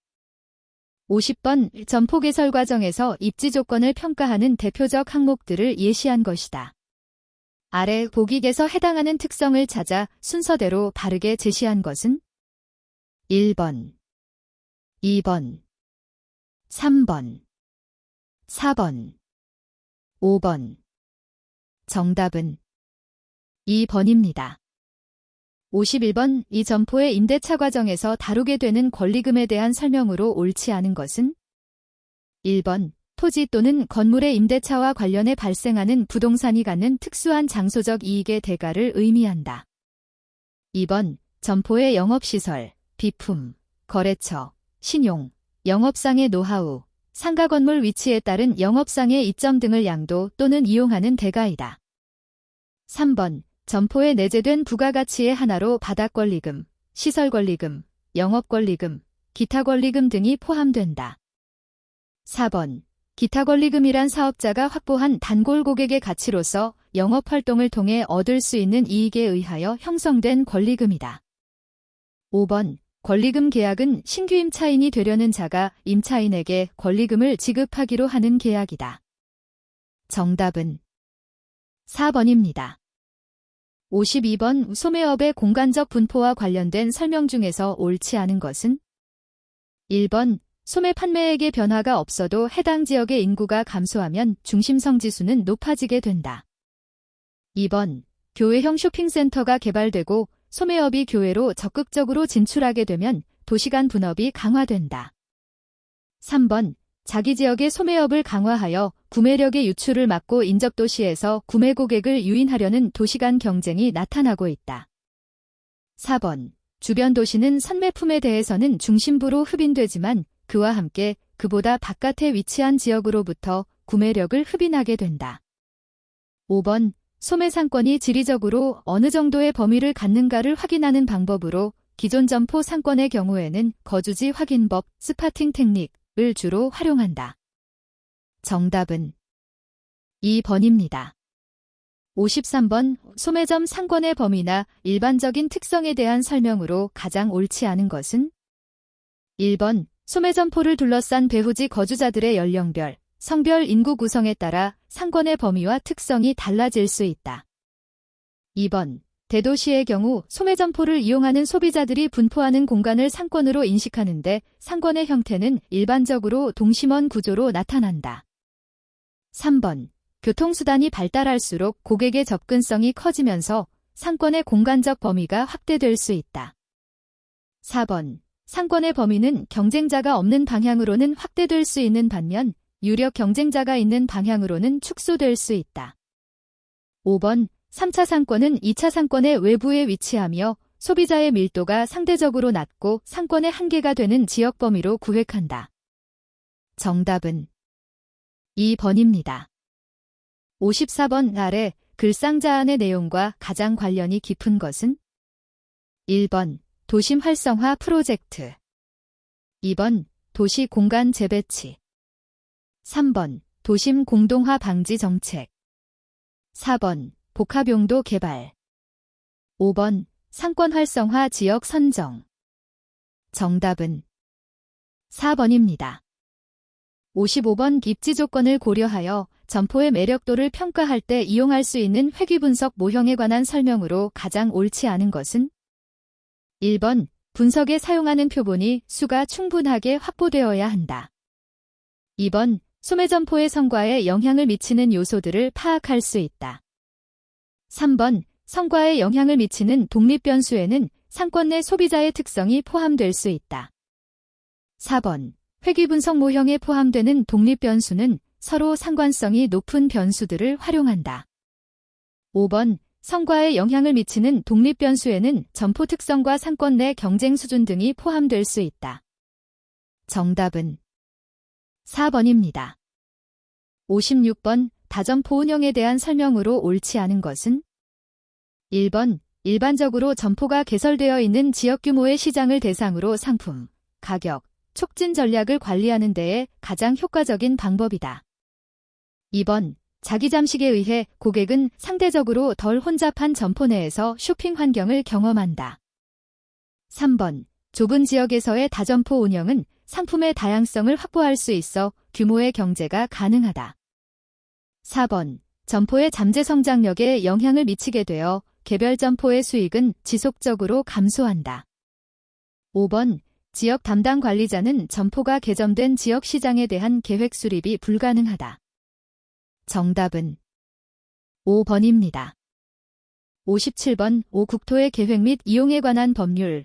50번. 점포 개설 과정에서 입지 조건을 평가하는 대표적 항목들을 예시한 것이다. 아래 보기에서 해당하는 특성을 찾아 순서대로 바르게 제시한 것은? 1번, 2번, 3번, 4번, 5번. 정답은 2번입니다. 51번. 이 점포의 임대차 과정에서 다루게 되는 권리금에 대한 설명으로 옳지 않은 것은? 1번. 토지 또는 건물의 임대차와 관련해 발생하는 부동산이 갖는 특수한 장소적 이익의 대가를 의미한다. 2번. 점포의 영업시설, 비품, 거래처, 신용, 영업상의 노하우, 상가 건물 위치에 따른 영업상의 이점 등을 양도 또는 이용하는 대가이다. 3번. 점포에 내재된 부가가치의 하나로 바닥권리금, 시설권리금, 영업권리금, 기타권리금 등이 포함된다. 4번. 기타권리금이란 사업자가 확보한 단골 고객의 가치로서 영업활동을 통해 얻을 수 있는 이익에 의하여 형성된 권리금이다. 5번 권리금 계약은 신규 임차인이 되려는 자가 임차인에게 권리금을 지급하기로 하는 계약이다. 정답은 4번입니다. 52번 소매업의 공간적 분포와 관련된 설명 중에서 옳지 않은 것은 1번 소매 판매액의 변화가 없어도 해당 지역의 인구가 감소하면 중심성 지수는 높아지게 된다. 2번 교외형 쇼핑센터가 개발되고 소매업이 교외로 적극적으로 진출하게 되면 도시 간 분업이 강화된다. 3번 자기 지역의 소매업을 강화하여 구매력의 유출을 막고 인접도시에서 구매 고객을 유인하려는 도시 간 경쟁이 나타나고 있다. 4번 주변 도시는 선매품에 대해서는 중심부로 흡인되지만 그와 함께 그보다 바깥에 위치한 지역으로부터 구매력을 흡인하게 된다. 5번 소매 상권이 지리적으로 어느 정도의 범위를 갖는가를 확인하는 방법으로 기존 점포 상권의 경우에는 거주지 확인법, 스파팅 테크닉을 주로 활용한다. 정답은 2번입니다. 53번 소매점 상권의 범위나 일반적인 특성에 대한 설명으로 가장 옳지 않은 것은 1번 소매점포를 둘러싼 배후지 거주자들의 연령별, 성별 인구 구성에 따라 상권의 범위와 특성이 달라질 수 있다. 2번 대도시의 경우 소매점포를 이용하는 소비자들이 분포하는 공간을 상권으로 인식하는데 상권의 형태는 일반적으로 동심원 구조로 나타난다. 3번 교통수단이 발달할수록 고객의 접근성이 커지면서 상권의 공간적 범위가 확대될 수 있다. 4번 상권의 범위는 경쟁자가 없는 방향으로는 확대될 수 있는 반면 유력 경쟁자가 있는 방향으로는 축소될 수 있다. 5번 3차 상권은 2차 상권의 외부에 위치하며 소비자의 밀도가 상대적으로 낮고 상권의 한계가 되는 지역 범위로 구획한다. 정답은 2번입니다. 54번 아래 글상자안의 내용과 가장 관련이 깊은 것은 1번 도심 활성화 프로젝트 2번 도시 공간 재배치 3번 도심 공동화 방지 정책 4번 복합용도 개발 5번 상권 활성화 지역 선정 정답은 4번입니다. 55번 입지 조건을 고려하여 점포의 매력도를 평가할 때 이용할 수 있는 회귀분석 모형에 관한 설명으로 가장 옳지 않은 것은 1번 분석에 사용하는 표본이 수가 충분하게 확보되어야 한다. 2번 소매점포의 성과에 영향을 미치는 요소들을 파악할 수 있다. 3번 성과에 영향을 미치는 독립변수에는 상권 내 소비자의 특성이 포함될 수 있다. 4번 회귀분석 모형에 포함되는 독립변수는 서로 상관성이 높은 변수들을 활용한다. 5번 성과에 영향을 미치는 독립변수에는 점포 특성과 상권 내 경쟁 수준 등이 포함될 수 있다. 정답은 4번입니다. 56번 다점포 운영에 대한 설명으로 옳지 않은 것은 1번 일반적으로 점포가 개설되어 있는 지역 규모의 시장을 대상으로 상품, 가격, 촉진 전략을 관리하는 데에 가장 효과적인 방법이다. 2번 자기 잠식에 의해 고객은 상대적으로 덜 혼잡한 점포 내에서 쇼핑 환경을 경험한다. 3번 좁은 지역에서의 다점포 운영은 상품의 다양성을 확보할 수 있어 규모의 경제가 가능하다. 4번 점포의 잠재 성장력에 영향을 미치게 되어 개별 점포의 수익은 지속적으로 감소한다. 5번 지역 담당 관리자는 점포가 개점된 지역 시장에 대한 계획 수립이 불가능하다. 정답은 5번입니다. 57번 5국토의 계획 및 이용에 관한 법률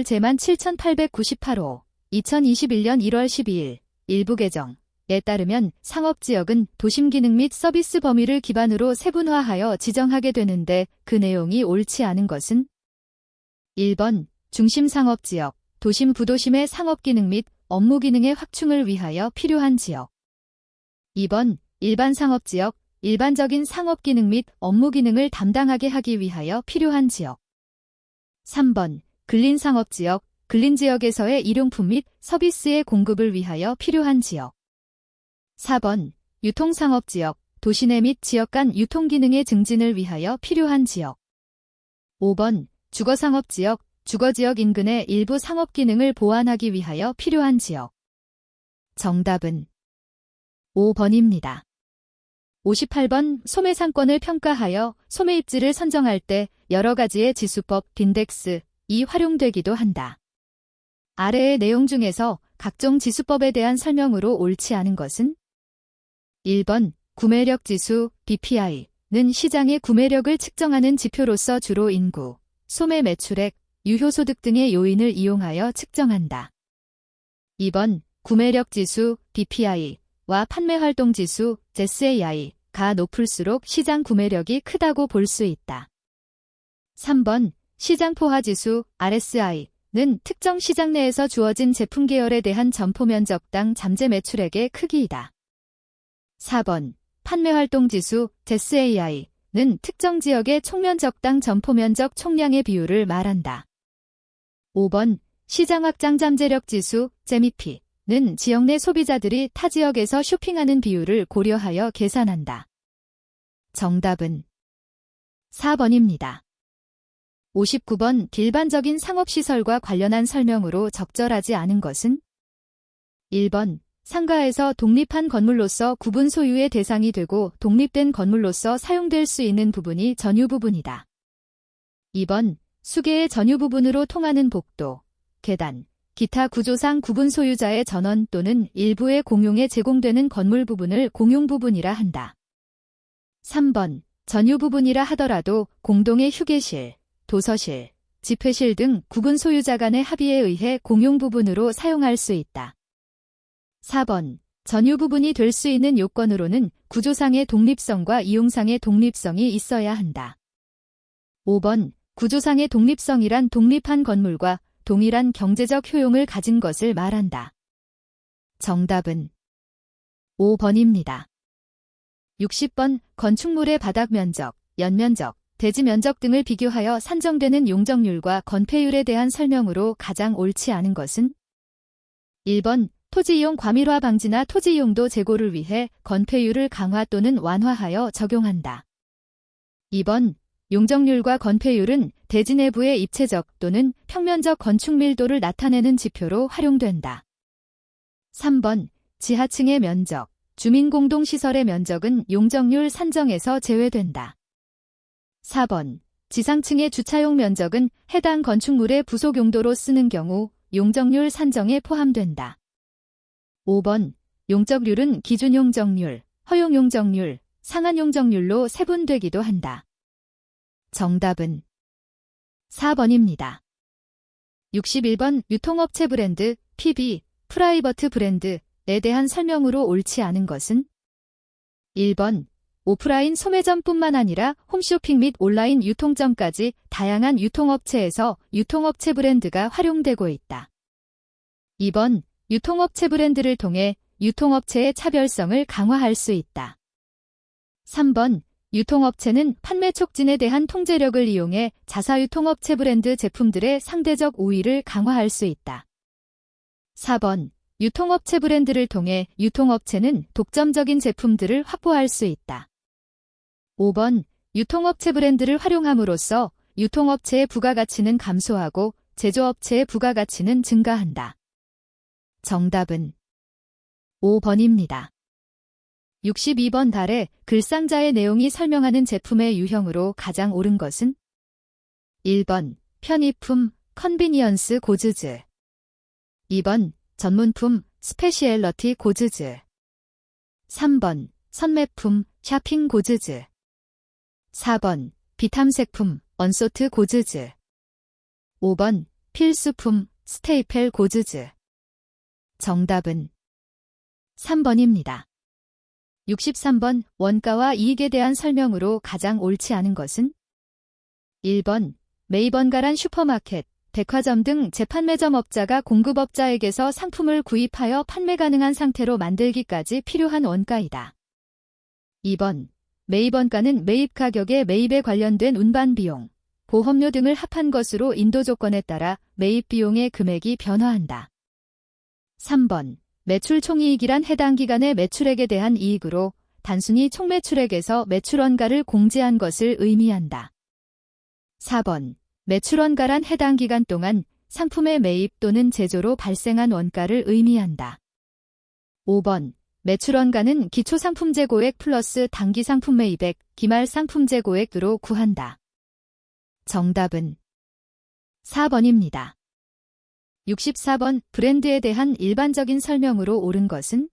제 7898호 2021년 1월 12일 일부 개정에 따르면 상업지역은 도심기능 및 서비스 범위를 기반으로 세분화하여 지정하게 되는데 그 내용이 옳지 않은 것은 1번 중심상업지역, 도심 부도심의 상업기능 및 업무기능의 확충을 위하여 필요한 지역 2번 일반상업지역, 일반적인 상업기능 및 업무기능을 담당하게 하기 위하여 필요한 지역 3번 근린상업지역, 근린지역에서의 일용품 및 서비스의 공급을 위하여 필요한 지역 4번 유통상업지역, 도시내 및 지역 간 유통기능의 증진을 위하여 필요한 지역 5번 주거상업지역, 주거지역 인근의 일부 상업 기능을 보완하기 위하여 필요한 지역. 정답은 5번입니다. 58번 소매상권을 평가하여 소매입지를 선정할 때 여러 가지의 지수법 빈덱스이 활용되기도 한다. 아래의 내용 중에서 각종 지수법에 대한 설명으로 옳지 않은 것은? 1번 구매력 지수 BPI는 시장의 구매력을 측정하는 지표로서 주로 인구, 소매 매출액, 유효소득 등의 요인을 이용하여 측정한다. 2번 구매력 지수 BPI와 판매활동 지수 SAI가 높을수록 시장 구매력이 크다고 볼 수 있다. 3번 시장 포화 지수 RSI는 특정 시장 내에서 주어진 제품 계열에 대한 점포 면적당 잠재 매출액의 크기이다. 4번 판매활동 지수 SAI는 특정 지역의 총면적당 점포 면적 총량의 비율을 말한다. 5번 시장 확장 잠재력 지수 GMP는 지역 내 소비자들이 타 지역에서 쇼핑하는 비율을 고려하여 계산한다. 정답은 4번입니다. 59번 일반적인 상업시설과 관련한 설명으로 적절하지 않은 것은? 1번 상가에서 독립한 건물로서 구분 소유의 대상이 되고 독립된 건물로서 사용될 수 있는 부분이 전유 부분이다. 2번 수계의 전유 부분으로 통하는 복도, 계단, 기타 구조상 구분 소유자의 전원 또는 일부의 공용에 제공되는 건물 부분을 공용 부분이라 한다. 3번 전유 부분이라 하더라도 공동의 휴게실, 도서실, 집회실 등 구분 소유자 간의 합의에 의해 공용 부분으로 사용할 수 있다. 4번 전유 부분이 될 수 있는 요건으로는 구조상의 독립성과 이용상의 독립성이 있어야 한다. 5번 구조상의 독립성이란 독립한 건물과 동일한 경제적 효용을 가진 것을 말한다. 정답은 5번입니다. 60번 건축물의 바닥 면적, 연면적, 대지 면적 등을 비교하여 산정되는 용적률과 건폐율에 대한 설명으로 가장 옳지 않은 것은? 1번 토지이용 과밀화 방지나 토지이용도 제고를 위해 건폐율을 강화 또는 완화하여 적용한다. 2번 용적률과 건폐율은 대지 내부의 입체적 또는 평면적 건축 밀도를 나타내는 지표로 활용된다. 3번 지하층의 면적, 주민공동시설의 면적은 용적률 산정에서 제외된다. 4번 지상층의 주차용 면적은 해당 건축물의 부속 용도로 쓰는 경우 용적률 산정에 포함된다. 5번 용적률은 기준 용적률, 허용 용적률, 상한 용적률로 세분되기도 한다. 정답은 4번입니다. 61번 유통업체 브랜드, PB, 프라이버트 브랜드에 대한 설명으로 옳지 않은 것은? 1번 오프라인 소매점뿐만 아니라 홈쇼핑 및 온라인 유통점까지 다양한 유통업체에서 유통업체 브랜드가 활용되고 있다. 2번 유통업체 브랜드를 통해 유통업체의 차별성을 강화할 수 있다. 3번 유통업체는 판매 촉진에 대한 통제력을 이용해 자사유통업체 브랜드 제품들의 상대적 우위를 강화할 수 있다. 4번 유통업체 브랜드를 통해 유통업체는 독점적인 제품들을 확보할 수 있다. 5번 유통업체 브랜드를 활용함으로써 유통업체의 부가가치는 감소하고 제조업체의 부가가치는 증가한다. 정답은 5번입니다. 62번 달에 글상자의 내용이 설명하는 제품의 유형으로 가장 옳은 것은? 1번 편의품, 컨비니언스 고즈즈. 2번 전문품, 스페시앨러티 고즈즈. 3번 선매품, 샤핑 고즈즈. 4번 비탐색품, 언소트 고즈즈. 5번 필수품, 스테이펠 고즈즈. 정답은 3번입니다. 63번 원가와 이익에 대한 설명으로 가장 옳지 않은 것은? 1번 매입원가란 슈퍼마켓, 백화점 등 재판매점 업자가 공급업자에게서 상품을 구입하여 판매 가능한 상태로 만들기까지 필요한 원가이다. 2번 매입원가는 매입 가격에 매입에 관련된 운반 비용, 보험료 등을 합한 것으로 인도 조건에 따라 매입 비용의 금액이 변화한다. 3번 매출 총이익이란 해당 기간의 매출액에 대한 이익으로 단순히 총매출액에서 매출원가를 공제한 것을 의미한다. 4번 매출원가란 해당 기간 동안 상품의 매입 또는 제조로 발생한 원가를 의미한다. 5번. 매출원가는 기초상품 재고액 플러스 당기 상품 매입액, 기말 상품 재고액으로 구한다. 정답은 4번입니다. 64번. 브랜드에 대한 일반적인 설명으로 옳은 것은?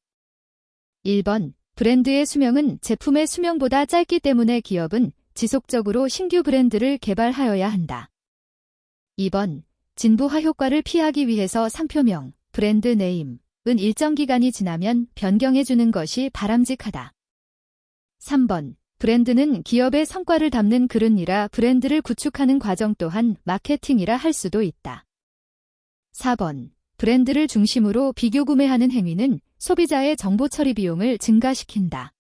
1번. 브랜드의 수명은 제품의 수명보다 짧기 때문에 기업은 지속적으로 신규 브랜드를 개발하여야 한다. 2번. 진부화 효과를 피하기 위해서 상표명, 브랜드 네임은 일정 기간이 지나면 변경해주는 것이 바람직하다. 3번. 브랜드는 기업의 성과를 담는 그릇이라 브랜드를 구축하는 과정 또한 마케팅이라 할 수도 있다. 4번. 브랜드를 중심으로 비교 구매하는 행위는 소비자의 정보 처리 비용을 증가시킨다.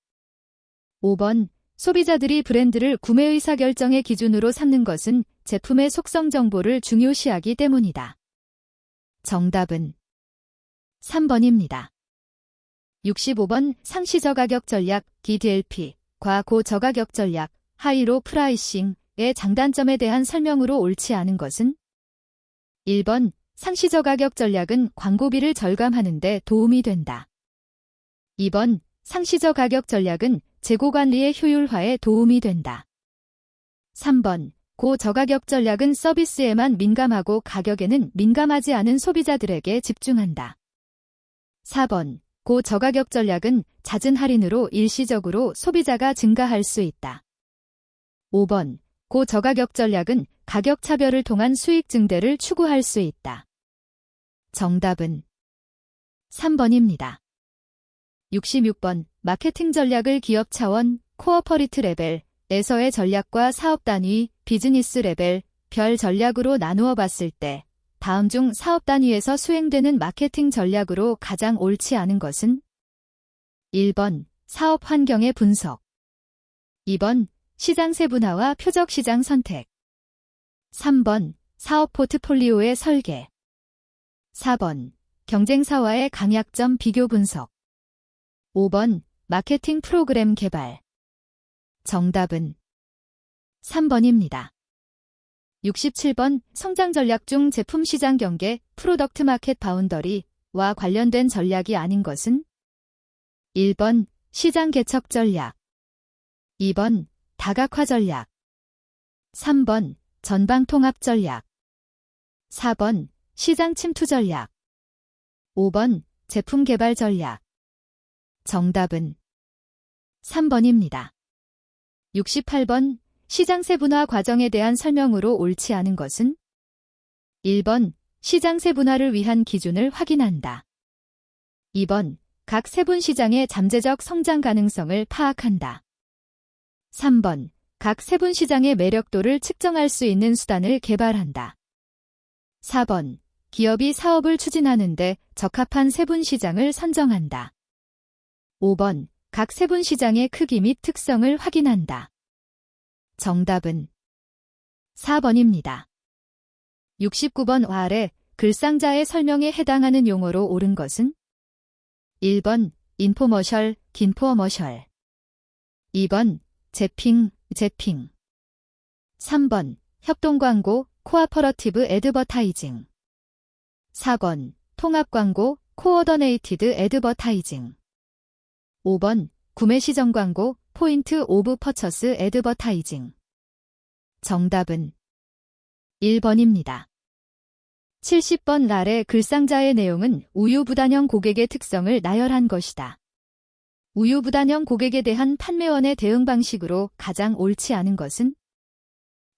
5번. 소비자들이 브랜드를 구매 의사결정의 기준으로 삼는 것은 제품의 속성 정보를 중요시하기 때문이다. 정답은 3번입니다. 65번. 상시 저가격 전략, DDLP,과 고저가격 전략, 하이로 프라이싱의 장단점에 대한 설명으로 옳지 않은 것은? 1번. 상시 저가격 전략은 광고비를 절감하는 데 도움이 된다. 2번. 상시 저가격 전략은 재고 관리의 효율화에 도움이 된다. 3번. 고저가격 전략은 서비스에만 민감하고 가격에는 민감하지 않은 소비자들에게 집중한다. 4번. 고저가격 전략은 잦은 할인으로 일시적으로 소비자가 증가할 수 있다. 5번. 고저가격 전략은 가격 차별을 통한 수익 증대를 추구할 수 있다. 정답은 3번입니다. 66번. 마케팅 전략을 기업 차원, 코어퍼리트 레벨에서의 전략과 사업 단위, 비즈니스 레벨, 별 전략으로 나누어 봤을 때 다음 중 사업 단위에서 수행되는 마케팅 전략으로 가장 옳지 않은 것은? 1번. 사업 환경의 분석. 2번. 시장 세분화와 표적 시장 선택. 3번. 사업 포트폴리오의 설계. 4번. 경쟁사와의 강약점 비교 분석. 5번. 마케팅 프로그램 개발. 정답은 3번입니다. 67번. 성장 전략 중 제품 시장 경계, 프로덕트 마켓 바운더리와 관련된 전략이 아닌 것은? 1번. 시장 개척 전략. 2번. 다각화 전략. 3번. 전방 통합 전략. 4번. 시장 침투 전략. 5번. 제품 개발 전략. 정답은 3번입니다. 68번. 시장 세분화 과정에 대한 설명으로 옳지 않은 것은? 1번. 시장 세분화를 위한 기준을 확인한다. 2번. 각 세분 시장의 잠재적 성장 가능성을 파악한다. 3번. 각 세분 시장의 매력도를 측정할 수 있는 수단을 개발한다. 4번. 기업이 사업을 추진하는 데 적합한 세분 시장을 선정한다. 5번. 각 세분 시장의 크기 및 특성을 확인한다. 정답은 4번입니다. 69번 아래 글상자의 설명에 해당하는 용어로 옳은 것은? 1번. 인포머셜, 긴포머셜. 2번. 제핑, 제핑. 3번. 협동광고, 코아퍼러티브 애드버타이징. 4번. 통합광고, 코어더네이티드 애드버타이징. 5번. 구매시정 광고, 포인트 오브 퍼처스 애드버타이징. 정답은 1번입니다. 70번 아래 글상자의 내용은 우유부단형 고객의 특성을 나열한 것이다. 우유부단형 고객에 대한 판매원의 대응 방식으로 가장 옳지 않은 것은?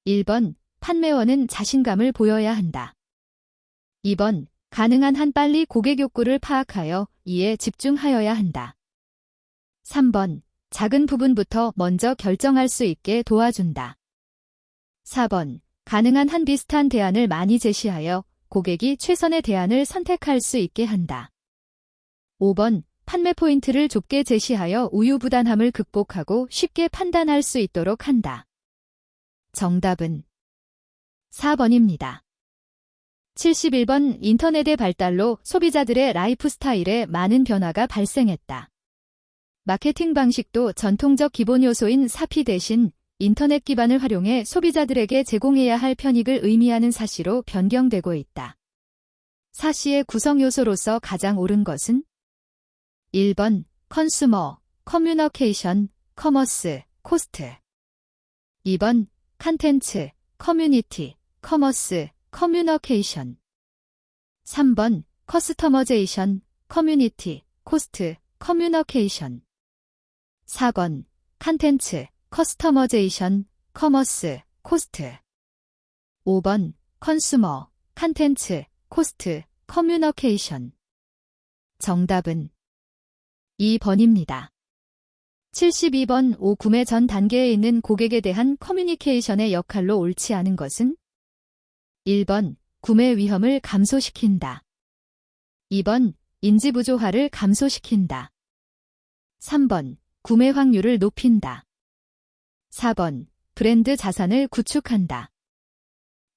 1번. 판매원은 자신감을 보여야 한다. 2번. 가능한 한 빨리 고객 욕구를 파악하여 이에 집중하여야 한다. 3번. 작은 부분부터 먼저 결정할 수 있게 도와준다. 4번. 가능한 한 비슷한 대안을 많이 제시하여 고객이 최선의 대안을 선택할 수 있게 한다. 5번. 판매 포인트를 좁게 제시하여 우유부단함을 극복하고 쉽게 판단할 수 있도록 한다. 정답은 4번입니다. 71번. 인터넷의 발달로 소비자들의 라이프 스타일에 많은 변화가 발생했다. 마케팅 방식도 전통적 기본 요소인 사피 대신 인터넷 기반을 활용해 소비자들에게 제공해야 할 편익을 의미하는 사시로 변경되고 있다. 사시의 구성 요소로서 가장 옳은 것은 1번 컨슈머, 커뮤니케이션, 커머스, 코스트 2번 컨텐츠, 커뮤니티, 커머스, 커뮤니케이션 3번 커스터머제이션, 커뮤니티, 코스트, 커뮤니케이션 4번 컨텐츠, 커스터머제이션, 커머스, 코스트 5번 컨슈머, 컨텐츠, 코스트, 커뮤니케이션 정답은 2번입니다. 72번 5. 구매 전 단계에 있는 고객에 대한 커뮤니케이션의 역할로 옳지 않은 것은 1번 구매 위험을 감소시킨다. 2번 인지부조화를 감소시킨다. 3번 구매 확률을 높인다. 4번 브랜드 자산을 구축한다.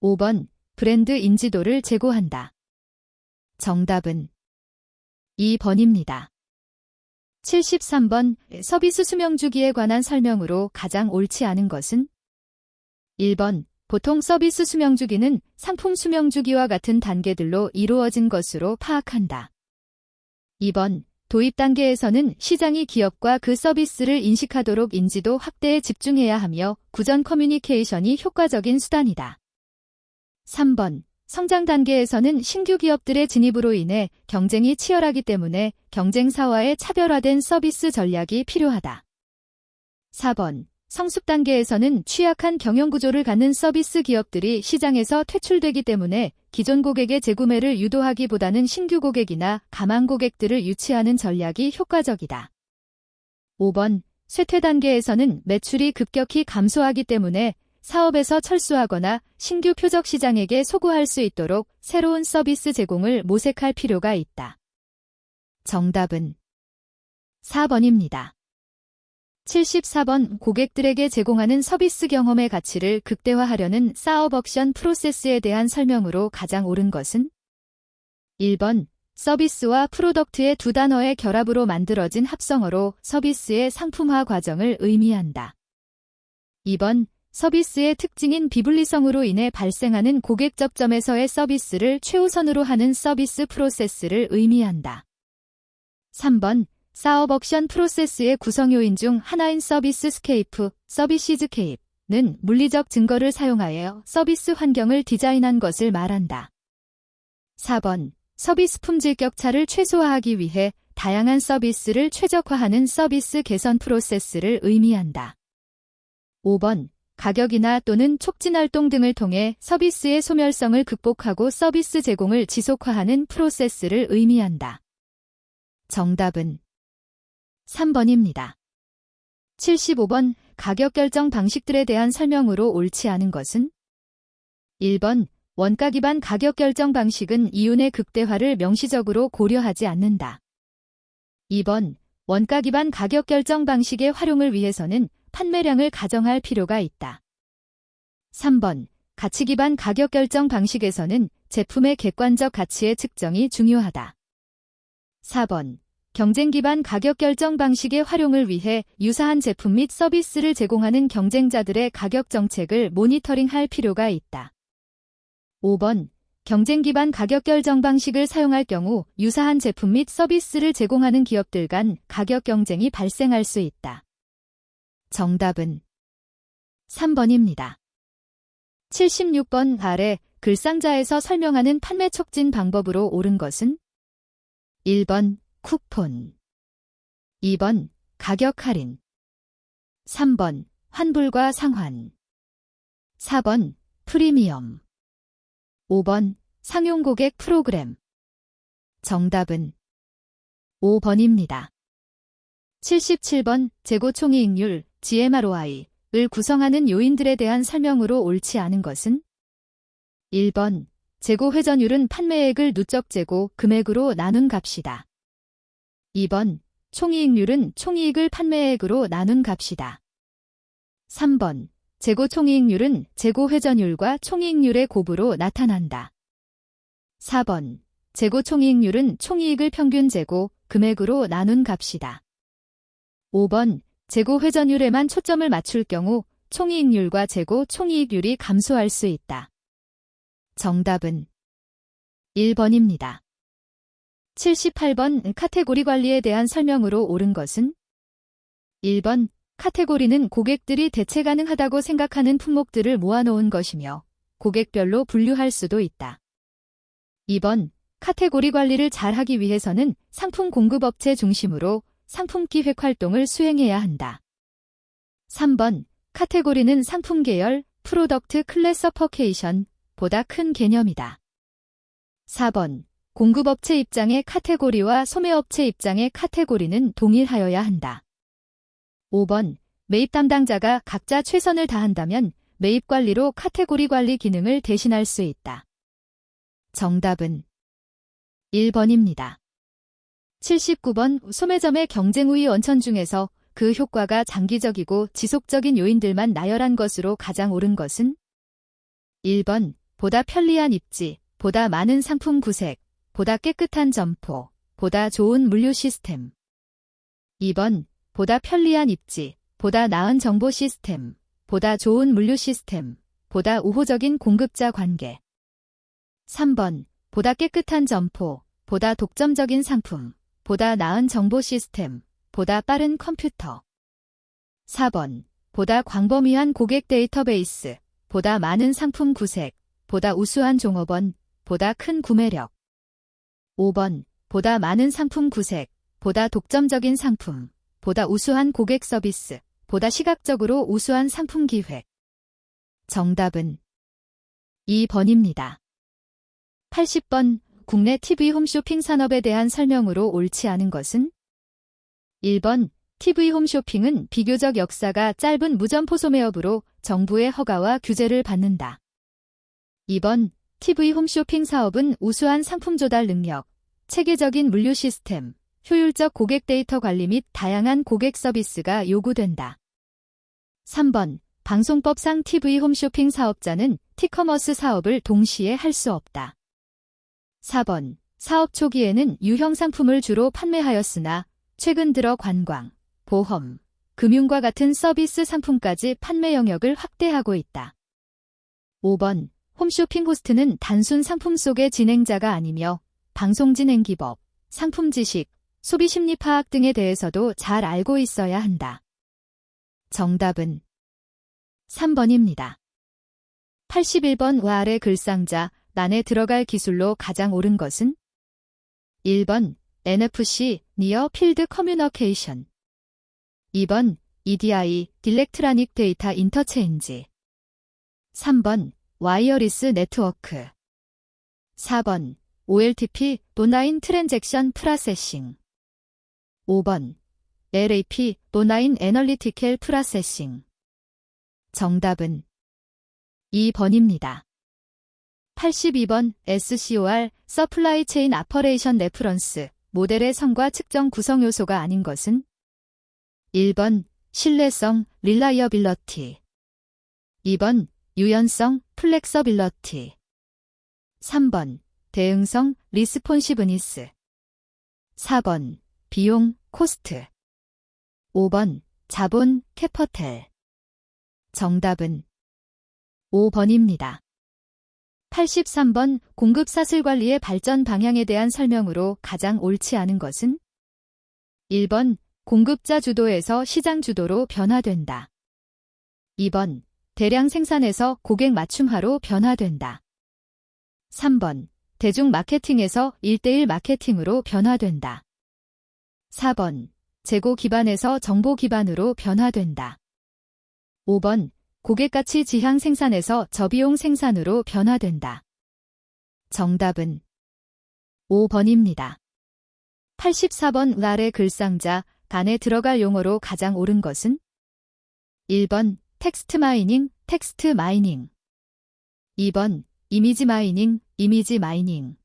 5번 브랜드 인지도를 제고한다. 정답은 2번입니다. 73번 서비스 수명주기에 관한 설명으로 가장 옳지 않은 것은 1번 보통 서비스 수명주기는 상품 수명주기와 같은 단계들로 이루어진 것으로 파악한다. 2번 도입 단계에서는 시장이 기업과 그 서비스를 인식하도록 인지도 확대에 집중해야 하며 구전 커뮤니케이션이 효과적인 수단이다. 3번 성장 단계에서는 신규 기업들의 진입으로 인해 경쟁이 치열하기 때문에 경쟁사와의 차별화된 서비스 전략이 필요하다. 4번 성숙 단계에서는 취약한 경영구조를 갖는 서비스 기업들이 시장에서 퇴출되기 때문에 기존 고객의 재구매를 유도하기보다는 신규 고객이나 가망 고객들을 유치하는 전략이 효과적이다. 5번 쇠퇴 단계에서는 매출이 급격히 감소하기 때문에 사업에서 철수하거나 신규 표적 시장에게 소구할 수 있도록 새로운 서비스 제공을 모색할 필요가 있다. 정답은 4번입니다. 74번 고객들에게 제공하는 서비스 경험의 가치를 극대화하려는 사업 억션 프로세스에 대한 설명으로 가장 옳은 것은 1번 서비스와 프로덕트의 두 단어의 결합으로 만들어진 합성어로 서비스의 상품화 과정을 의미한다. 2번 서비스의 특징인 비분리성으로 인해 발생하는 고객 접점에서의 서비스를 최우선으로 하는 서비스 프로세스를 의미한다. 3번 사업 억션 프로세스의 구성 요인 중 하나인 서비스 스케이프, 서비시즈케이프는 물리적 증거를 사용하여 서비스 환경을 디자인한 것을 말한다. 4번 서비스 품질 격차를 최소화하기 위해 다양한 서비스를 최적화하는 서비스 개선 프로세스를 의미한다. 5번 가격이나 또는 촉진 활동 등을 통해 서비스의 소멸성을 극복하고 서비스 제공을 지속화하는 프로세스를 의미한다. 정답은 3번입니다. 75번 가격 결정 방식들에 대한 설명으로 옳지 않은 것은 1번 원가 기반 가격 결정 방식은 이윤의 극대화를 명시적으로 고려하지 않는다. 2번 원가 기반 가격 결정 방식의 활용을 위해서는 판매량을 가정할 필요가 있다. 3번 가치 기반 가격 결정 방식에서는 제품의 객관적 가치의 측정이 중요하다. 4번 경쟁 기반 가격 결정 방식의 활용을 위해 유사한 제품 및 서비스를 제공하는 경쟁자들의 가격 정책을 모니터링할 필요가 있다. 5번 경쟁 기반 가격 결정 방식을 사용할 경우 유사한 제품 및 서비스를 제공하는 기업들 간 가격 경쟁이 발생할 수 있다. 정답은 3번입니다. 76번 아래 글상자에서 설명하는 판매 촉진 방법으로 옳은 것은 1번 쿠폰 2번 가격 할인 3번 환불과 상환 4번 프리미엄 5번 상용 고객 프로그램 정답은 5번입니다. 77번 재고 총이익률 GMROI를 구성하는 요인들에 대한 설명으로 옳지 않은 것은 1번 재고 회전율은 판매액을 누적 재고 금액으로 나눈 값이다. 2번 총이익률은 총이익을 판매액으로 나눈 값이다. 3번 재고 총이익률은 재고 회전율과 총이익률의 곱으로 나타난다. 4번 재고 총이익률은 총이익을 평균 재고 금액으로 나눈 값이다. 5번 재고 회전율에만 초점을 맞출 경우 총이익률과 재고 총이익률이 감소할 수 있다. 정답은 1번입니다. 78번 카테고리 관리에 대한 설명으로 옳은 것은 1번 카테고리는 고객들이 대체 가능하다고 생각하는 품목들을 모아놓은 것이며 고객별로 분류할 수도 있다. 2번 카테고리 관리를 잘하기 위해서는 상품 공급업체 중심으로 상품 기획 활동을 수행해야 한다. 3번 카테고리는 상품 계열, 프로덕트 클래서퍼케이션 보다 큰 개념이다. 4번 공급업체 입장의 카테고리와 소매업체 입장의 카테고리는 동일하여야 한다. 5번 매입 담당자가 각자 최선을 다한다면 매입 관리로 카테고리 관리 기능을 대신할 수 있다. 정답은 1번입니다. 79번 소매점의 경쟁 우위 원천 중에서 그 효과가 장기적이고 지속적인 요인들만 나열한 것으로 가장 옳은 것은 1번 보다 편리한 입지, 보다 많은 상품 구색, 보다 깨끗한 점포, 보다 좋은 물류 시스템. 2번 보다 편리한 입지, 보다 나은 정보 시스템, 보다 좋은 물류 시스템, 보다 우호적인 공급자 관계. 3번 보다 깨끗한 점포, 보다 독점적인 상품, 보다 나은 정보 시스템, 보다 빠른 컴퓨터. 4번 보다 광범위한 고객 데이터베이스, 보다 많은 상품 구색, 보다 우수한 종업원, 보다 큰 구매력. 5번 보다 많은 상품 구색, 보다 독점적인 상품, 보다 우수한 고객 서비스, 보다 시각적으로 우수한 상품 기획. 정답은 2번입니다. 80번 국내 TV 홈쇼핑 산업에 대한 설명으로 옳지 않은 것은 1번 TV 홈쇼핑은 비교적 역사가 짧은 무점포 소매업으로 정부의 허가와 규제를 받는다. 2번 TV 홈쇼핑 사업은 우수한 상품 조달 능력, 체계적인 물류 시스템, 효율적 고객 데이터 관리 및 다양한 고객 서비스가 요구된다. 3번 방송법상 TV 홈쇼핑 사업자는 티커머스 사업을 동시에 할 수 없다. 4번 사업 초기에는 유형 상품을 주로 판매하였으나 최근 들어 관광, 보험, 금융과 같은 서비스 상품까지 판매 영역을 확대하고 있다. 5번 홈쇼핑 호스트는 단순 상품 속의 진행자가 아니며 방송 진행 기법, 상품 지식, 소비 심리 파악 등에 대해서도 잘 알고 있어야 한다. 정답은 3번입니다. 81번 와 아래 글상자 난에 들어갈 기술로 가장 옳은 것은 1번 NFC, Near Field Communication. 2번 EDI, Electronic Data Interchange. 3번 와이어리스 네트워크. 4번 OLTP, 온라인 트랜잭션 프로세싱. 5번 LAP, 온라인 애널리티컬 프로세싱. 정답은 2번입니다. 82번 SCOR, 서플라이 체인 아퍼레이션 레퍼런스, 모델의 성과 측정 구성 요소가 아닌 것은 1번 신뢰성, 릴라이어빌러티. 2번 유연성, 플렉서빌러티. 3번 대응성, 리스폰시브니스. 4번 비용, 코스트. 5번 자본, 캐퍼텔. 정답은 5번입니다. 83번 공급 사슬 관리의 발전 방향에 대한 설명으로 가장 옳지 않은 것은 1번 공급자 주도에서 시장 주도로 변화된다. 2번 대량 생산에서 고객 맞춤화로 변화된다. 3번 대중 마케팅에서 1:1 마케팅으로 변화된다. 4번 재고 기반에서 정보 기반으로 변화된다. 5번 고객가치 지향 생산에서 저비용 생산으로 변화된다. 정답은 5번입니다. 84번 아래 글상자 간에 들어갈 용어로 가장 옳은 것은 1번 텍스트 마이닝, 텍스트 마이닝. 2번 이미지 마이닝, 이미지 마이닝.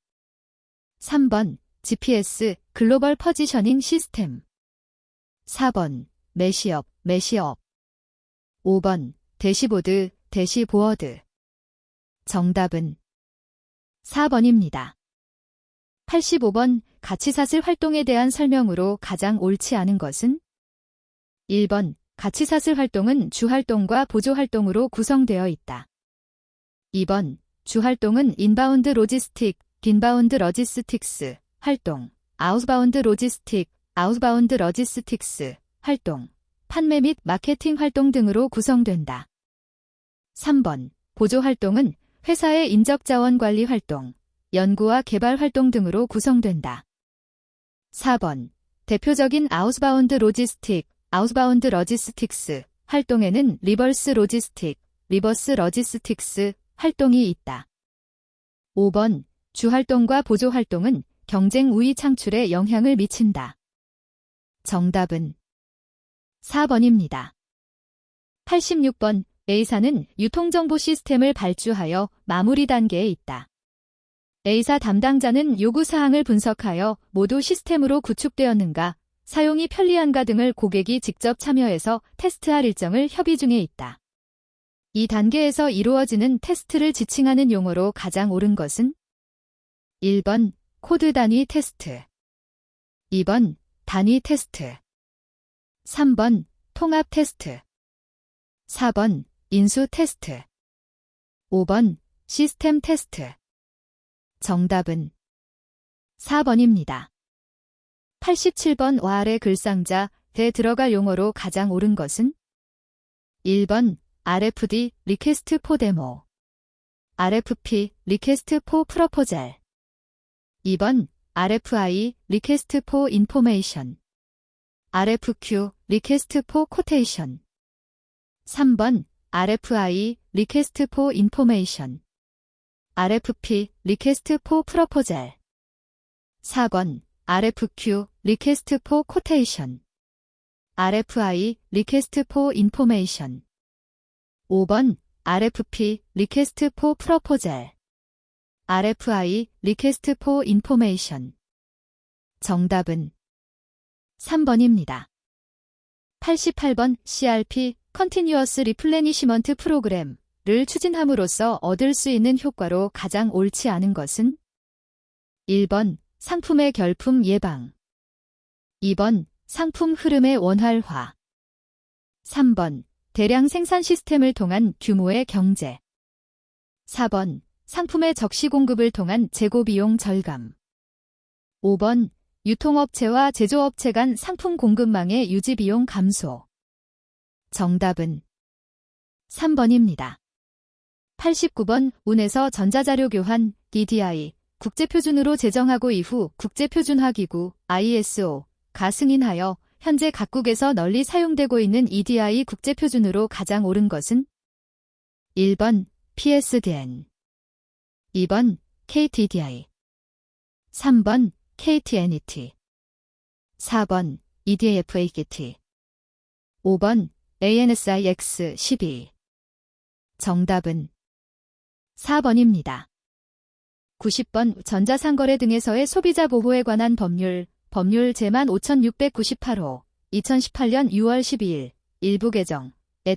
3번 GPS, 글로벌 퍼지셔닝 시스템. 4번 매시업, 매시업. 5번 대시보드, 대시보어드. 정답은 4번입니다. 85번 가치사슬 활동에 대한 설명으로 가장 옳지 않은 것은 1번 가치사슬 활동은 주활동과 보조활동으로 구성되어 있다. 2번, 주활동은 인바운드 로지스틱, 인바운드 러지스틱스 활동, 아웃바운드 로지스틱, 아웃바운드 러지스틱스 활동, 판매 및 마케팅 활동 등으로 구성된다. 3번, 보조활동은 회사의 인적자원 관리 활동, 연구와 개발 활동 등으로 구성된다. 4번, 대표적인 아웃바운드 로지스틱, 아웃바운드 러지스틱스 활동에는 리버스 로지스틱, 리버스 러지스틱스 활동이 있다. 5번, 주활동과 보조활동은 경쟁 우위 창출에 영향을 미친다. 정답은 4번입니다. 86번, A사는 유통정보 시스템을 발주하여 마무리 단계에 있다. A사 담당자는 요구사항을 분석하여 모두 시스템으로 구축되었는가, 사용이 편리한가 등을 고객이 직접 참여해서 테스트할 일정을 협의 중에 있다. 이 단계에서 이루어지는 테스트를 지칭하는 용어로 가장 옳은 것은 1번 코드 단위 테스트, 2번 단위 테스트, 3번 통합 테스트, 4번 인수 테스트, 5번 시스템 테스트. 정답은 4번입니다. 87번 와 아래 글상자 대 들어갈 용어로 가장 옳은 것은 1번 RFD 리퀘스트 포 데모, RFP 리퀘스트 포 프로포잘, 2번 RFI 리퀘스트 포 인포메이션, RFQ 리퀘스트 포 코테이션, 3번 RFI 리퀘스트 포 인포메이션, RFP 리퀘스트 포 프로포잘, 4번 RFQ 리퀘스트 포 코테이션, RFI 리퀘스트 포 인포메이션, 5번 RFP 리퀘스트 포 프로포잘, RFI 리퀘스트 포 인포메이션. 정답은 3번입니다. 88번 CRP 컨티뉴어스 리플레니시먼트 프로그램을 추진함으로써 얻을 수 있는 효과로 가장 옳지 않은 것은 1번 상품의 결품 예방, 2번 상품 흐름의 원활화, 3번 대량 생산 시스템을 통한 규모의 경제, 4번 상품의 적시 공급을 통한 재고 비용 절감, 5번 유통업체와 제조업체 간 상품 공급망의 유지 비용 감소. 정답은 3번입니다. 89번 운에서 전자자료 교환 EDI 국제표준으로 제정하고 이후 국제표준화기구 ISO가 승인하여 현재 각국에서 널리 사용되고 있는 EDI 국제표준으로 가장 옳은 것은 1번 PSDN, 2번 KTDI, 3번 KTNET, 4번 EDFAKT, 5번 ANSIX12. 정답은 4번입니다. 90번 전자상거래 등에서의 소비자 보호에 관한 법률 제15698호 2018년 6월 12일 일부 개정에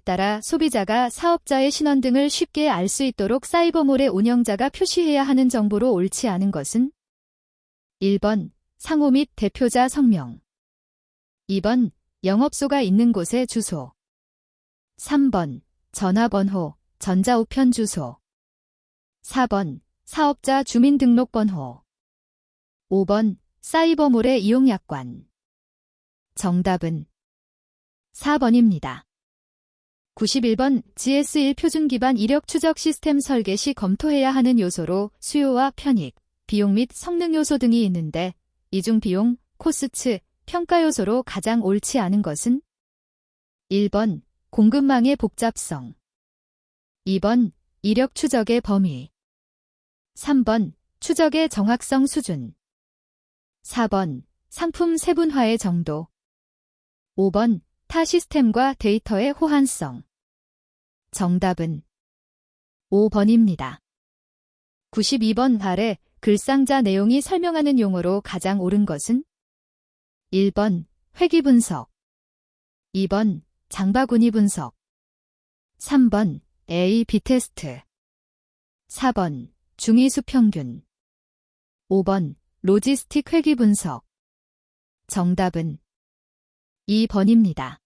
따라 소비자가 사업자의 신원 등을 쉽게 알 수 있도록 사이버몰의 운영자가 표시해야 하는 정보로 옳지 않은 것은 1번 상호 및 대표자 성명, 2번 영업소가 있는 곳의 주소, 3번 전화번호, 전자우편 주소, 4번 사업자 주민등록번호, 5번 사이버몰의 이용약관. 정답은 4번입니다. 91번 GS1 표준 기반 이력 추적 시스템 설계 시 검토해야 하는 요소로 수요와 편익, 비용 및 성능 요소 등이 있는데 이 중 비용, 코스츠, 평가 요소로 가장 옳지 않은 것은 1번 공급망의 복잡성, 2번 이력 추적의 범위, 3번 추적의 정확성 수준, 4번 상품 세분화의 정도, 5번 타 시스템과 데이터의 호환성. 정답은 5번입니다. 92번 아래 글상자 내용이 설명하는 용어로 가장 옳은 것은 1번 회귀 분석, 2번 장바구니 분석, 3번 A/B 테스트, 4번 중위수 평균, 5번 로지스틱 회귀 분석. 정답은 2번입니다.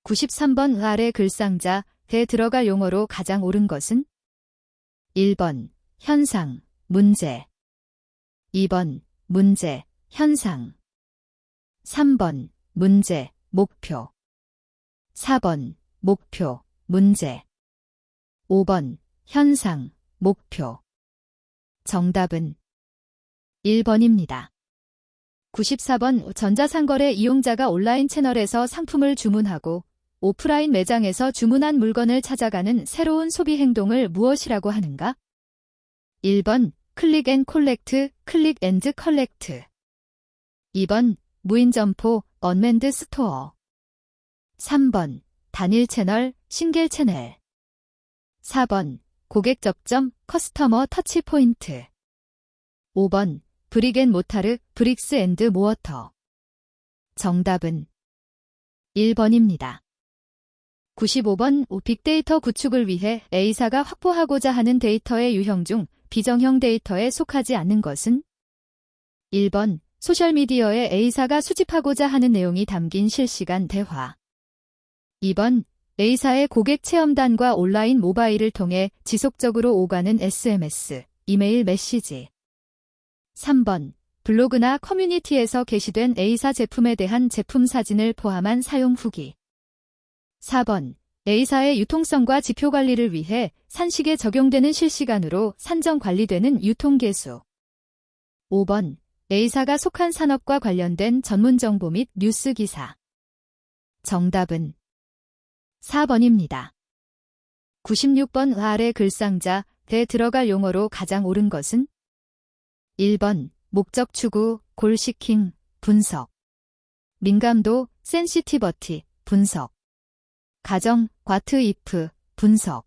93번 아래 글상자에 들어갈 용어로 가장 옳은 것은? 1번 현상, 문제. 2번 문제, 현상. 3번 문제, 목표. 4번 목표, 문제. 5번 현상, 목표. 정답은 1번입니다. 94번 전자상거래 이용자가 온라인 채널에서 상품을 주문하고 오프라인 매장에서 주문한 물건을 찾아가는 새로운 소비 행동을 무엇이라고 하는가? 1번 클릭 앤 콜렉트, 클릭 앤드 컬렉트. 2번 무인 점포, 언맨드 스토어. 3번 단일 채널, 싱글 채널. 4번 고객 접점, 커스터머 터치 포인트. 5번 브릭 앤 모타르, 브릭스 앤드 모어터. 정답은 1번입니다. 95번 빅데이터 구축을 위해 A사가 확보하고자 하는 데이터의 유형 중 비정형 데이터에 속하지 않는 것은? 1번 소셜미디어에 A사가 수집하고자 하는 내용이 담긴 실시간 대화. 2번 A사의 고객 체험단과 온라인 모바일을 통해 지속적으로 오가는 SMS, 이메일 메시지. 3번 블로그나 커뮤니티에서 게시된 A사 제품에 대한 제품 사진을 포함한 사용 후기. 4번 A사의 유통성과 지표 관리를 위해 산식에 적용되는 실시간으로 산정 관리되는 유통계수. 5번 A사가 속한 산업과 관련된 전문 정보 및 뉴스 기사. 정답은 4번입니다. 96번 아래 글상자에 들어갈 용어로 가장 옳은 것은? 1번 목적 추구, 골 시킹, 분석. 민감도, 센시티버티, 분석. 가정, what if, 분석.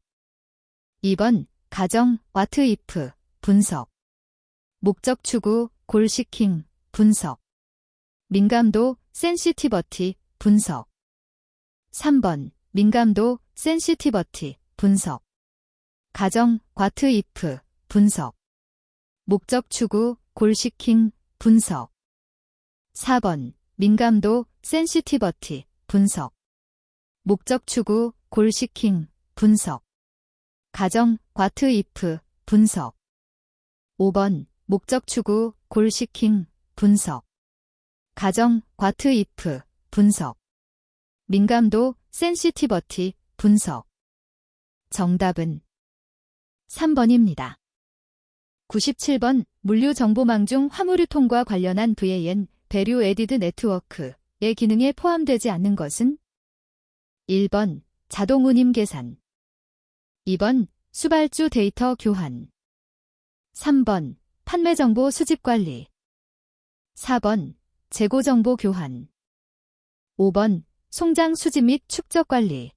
2번 가정, what if, 분석. 목적 추구, 골 시킹, 분석. 민감도, 센시티버티, 분석. 3번 민감도, 센시티버티, 분석. 가정, what if, 분석. 목적 추구, 골 시킹, 분석. 4번 민감도, 센시티버티, 분석. 목적 추구, 골 시킹, 분석. 가정, what if, 분석. 5번 목적 추구, 골 시킹, 분석. 가정, what if, 분석. 민감도, 센시티버티, 분석. 정답은 3번입니다. 97번 물류정보망 중 화물유통과 관련한 VAN, Value Added Network의 기능에 포함되지 않는 것은? 1번 자동 운임 계산. 2번 수발주 데이터 교환. 3번 판매 정보 수집 관리. 4번 재고 정보 교환. 5번 송장 수집 및 축적 관리.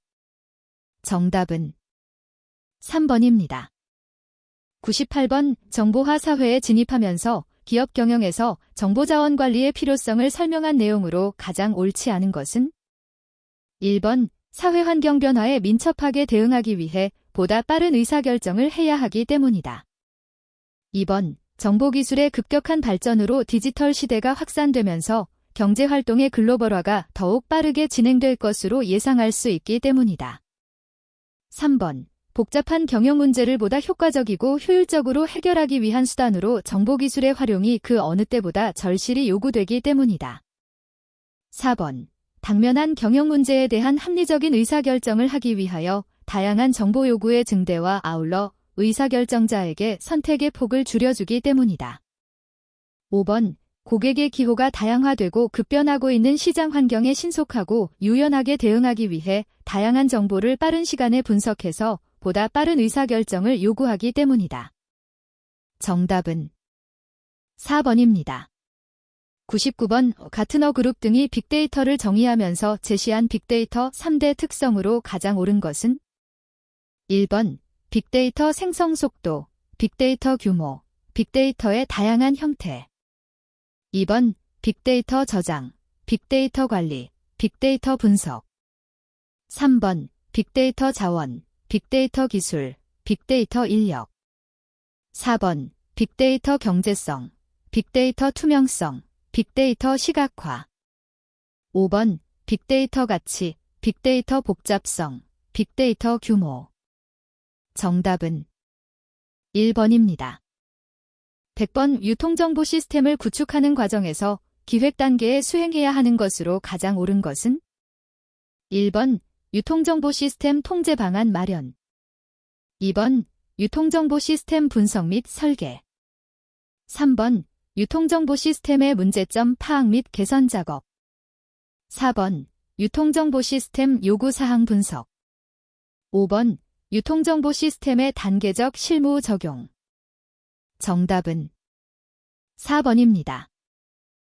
정답은 3번입니다. 98번 정보화 사회에 진입하면서 기업 경영에서 정보자원 관리의 필요성을 설명한 내용으로 가장 옳지 않은 것은? 1번 사회 환경 변화에 민첩하게 대응하기 위해 보다 빠른 의사결정을 해야 하기 때문이다. 2번 정보기술의 급격한 발전으로 디지털 시대가 확산되면서 경제활동의 글로벌화가 더욱 빠르게 진행될 것으로 예상할 수 있기 때문이다. 3번 복잡한 경영 문제를 보다 효과적이고 효율적으로 해결하기 위한 수단으로 정보기술의 활용이 그 어느 때보다 절실히 요구되기 때문이다. 4번 당면한 경영 문제에 대한 합리적인 의사결정을 하기 위하여 다양한 정보 요구의 증대와 아울러 의사결정자에게 선택의 폭을 줄여주기 때문이다. 5번 고객의 기호가 다양화되고 급변하고 있는 시장 환경에 신속하고 유연하게 대응하기 위해 다양한 정보를 빠른 시간에 분석해서 보다 빠른 의사결정을 요구하기 때문이다. 정답은 4번입니다. 99번 가트너 그룹 등이 빅데이터를 정의하면서 제시한 빅데이터 3대 특성으로 가장 옳은 것은? 1번 빅데이터 생성 속도, 빅데이터 규모, 빅데이터의 다양한 형태. 2번 빅데이터 저장, 빅데이터 관리, 빅데이터 분석. 3번 빅데이터 자원, 빅데이터 기술, 빅데이터 인력. 4번 빅데이터 경제성, 빅데이터 투명성, 빅데이터 시각화. 5번 빅데이터 가치, 빅데이터 복잡성, 빅데이터 규모. 정답은 1번입니다. 100번 유통정보 시스템을 구축하는 과정에서 기획 단계에 수행해야 하는 것으로 가장 옳은 것은? 1번 유통정보 시스템 통제 방안 마련. 2번 유통정보 시스템 분석 및 설계. 3번 유통정보 시스템의 문제점 파악 및 개선 작업. 4번 유통정보 시스템 요구사항 분석. 5번 유통정보 시스템의 단계적 실무 적용. 정답은 4번입니다.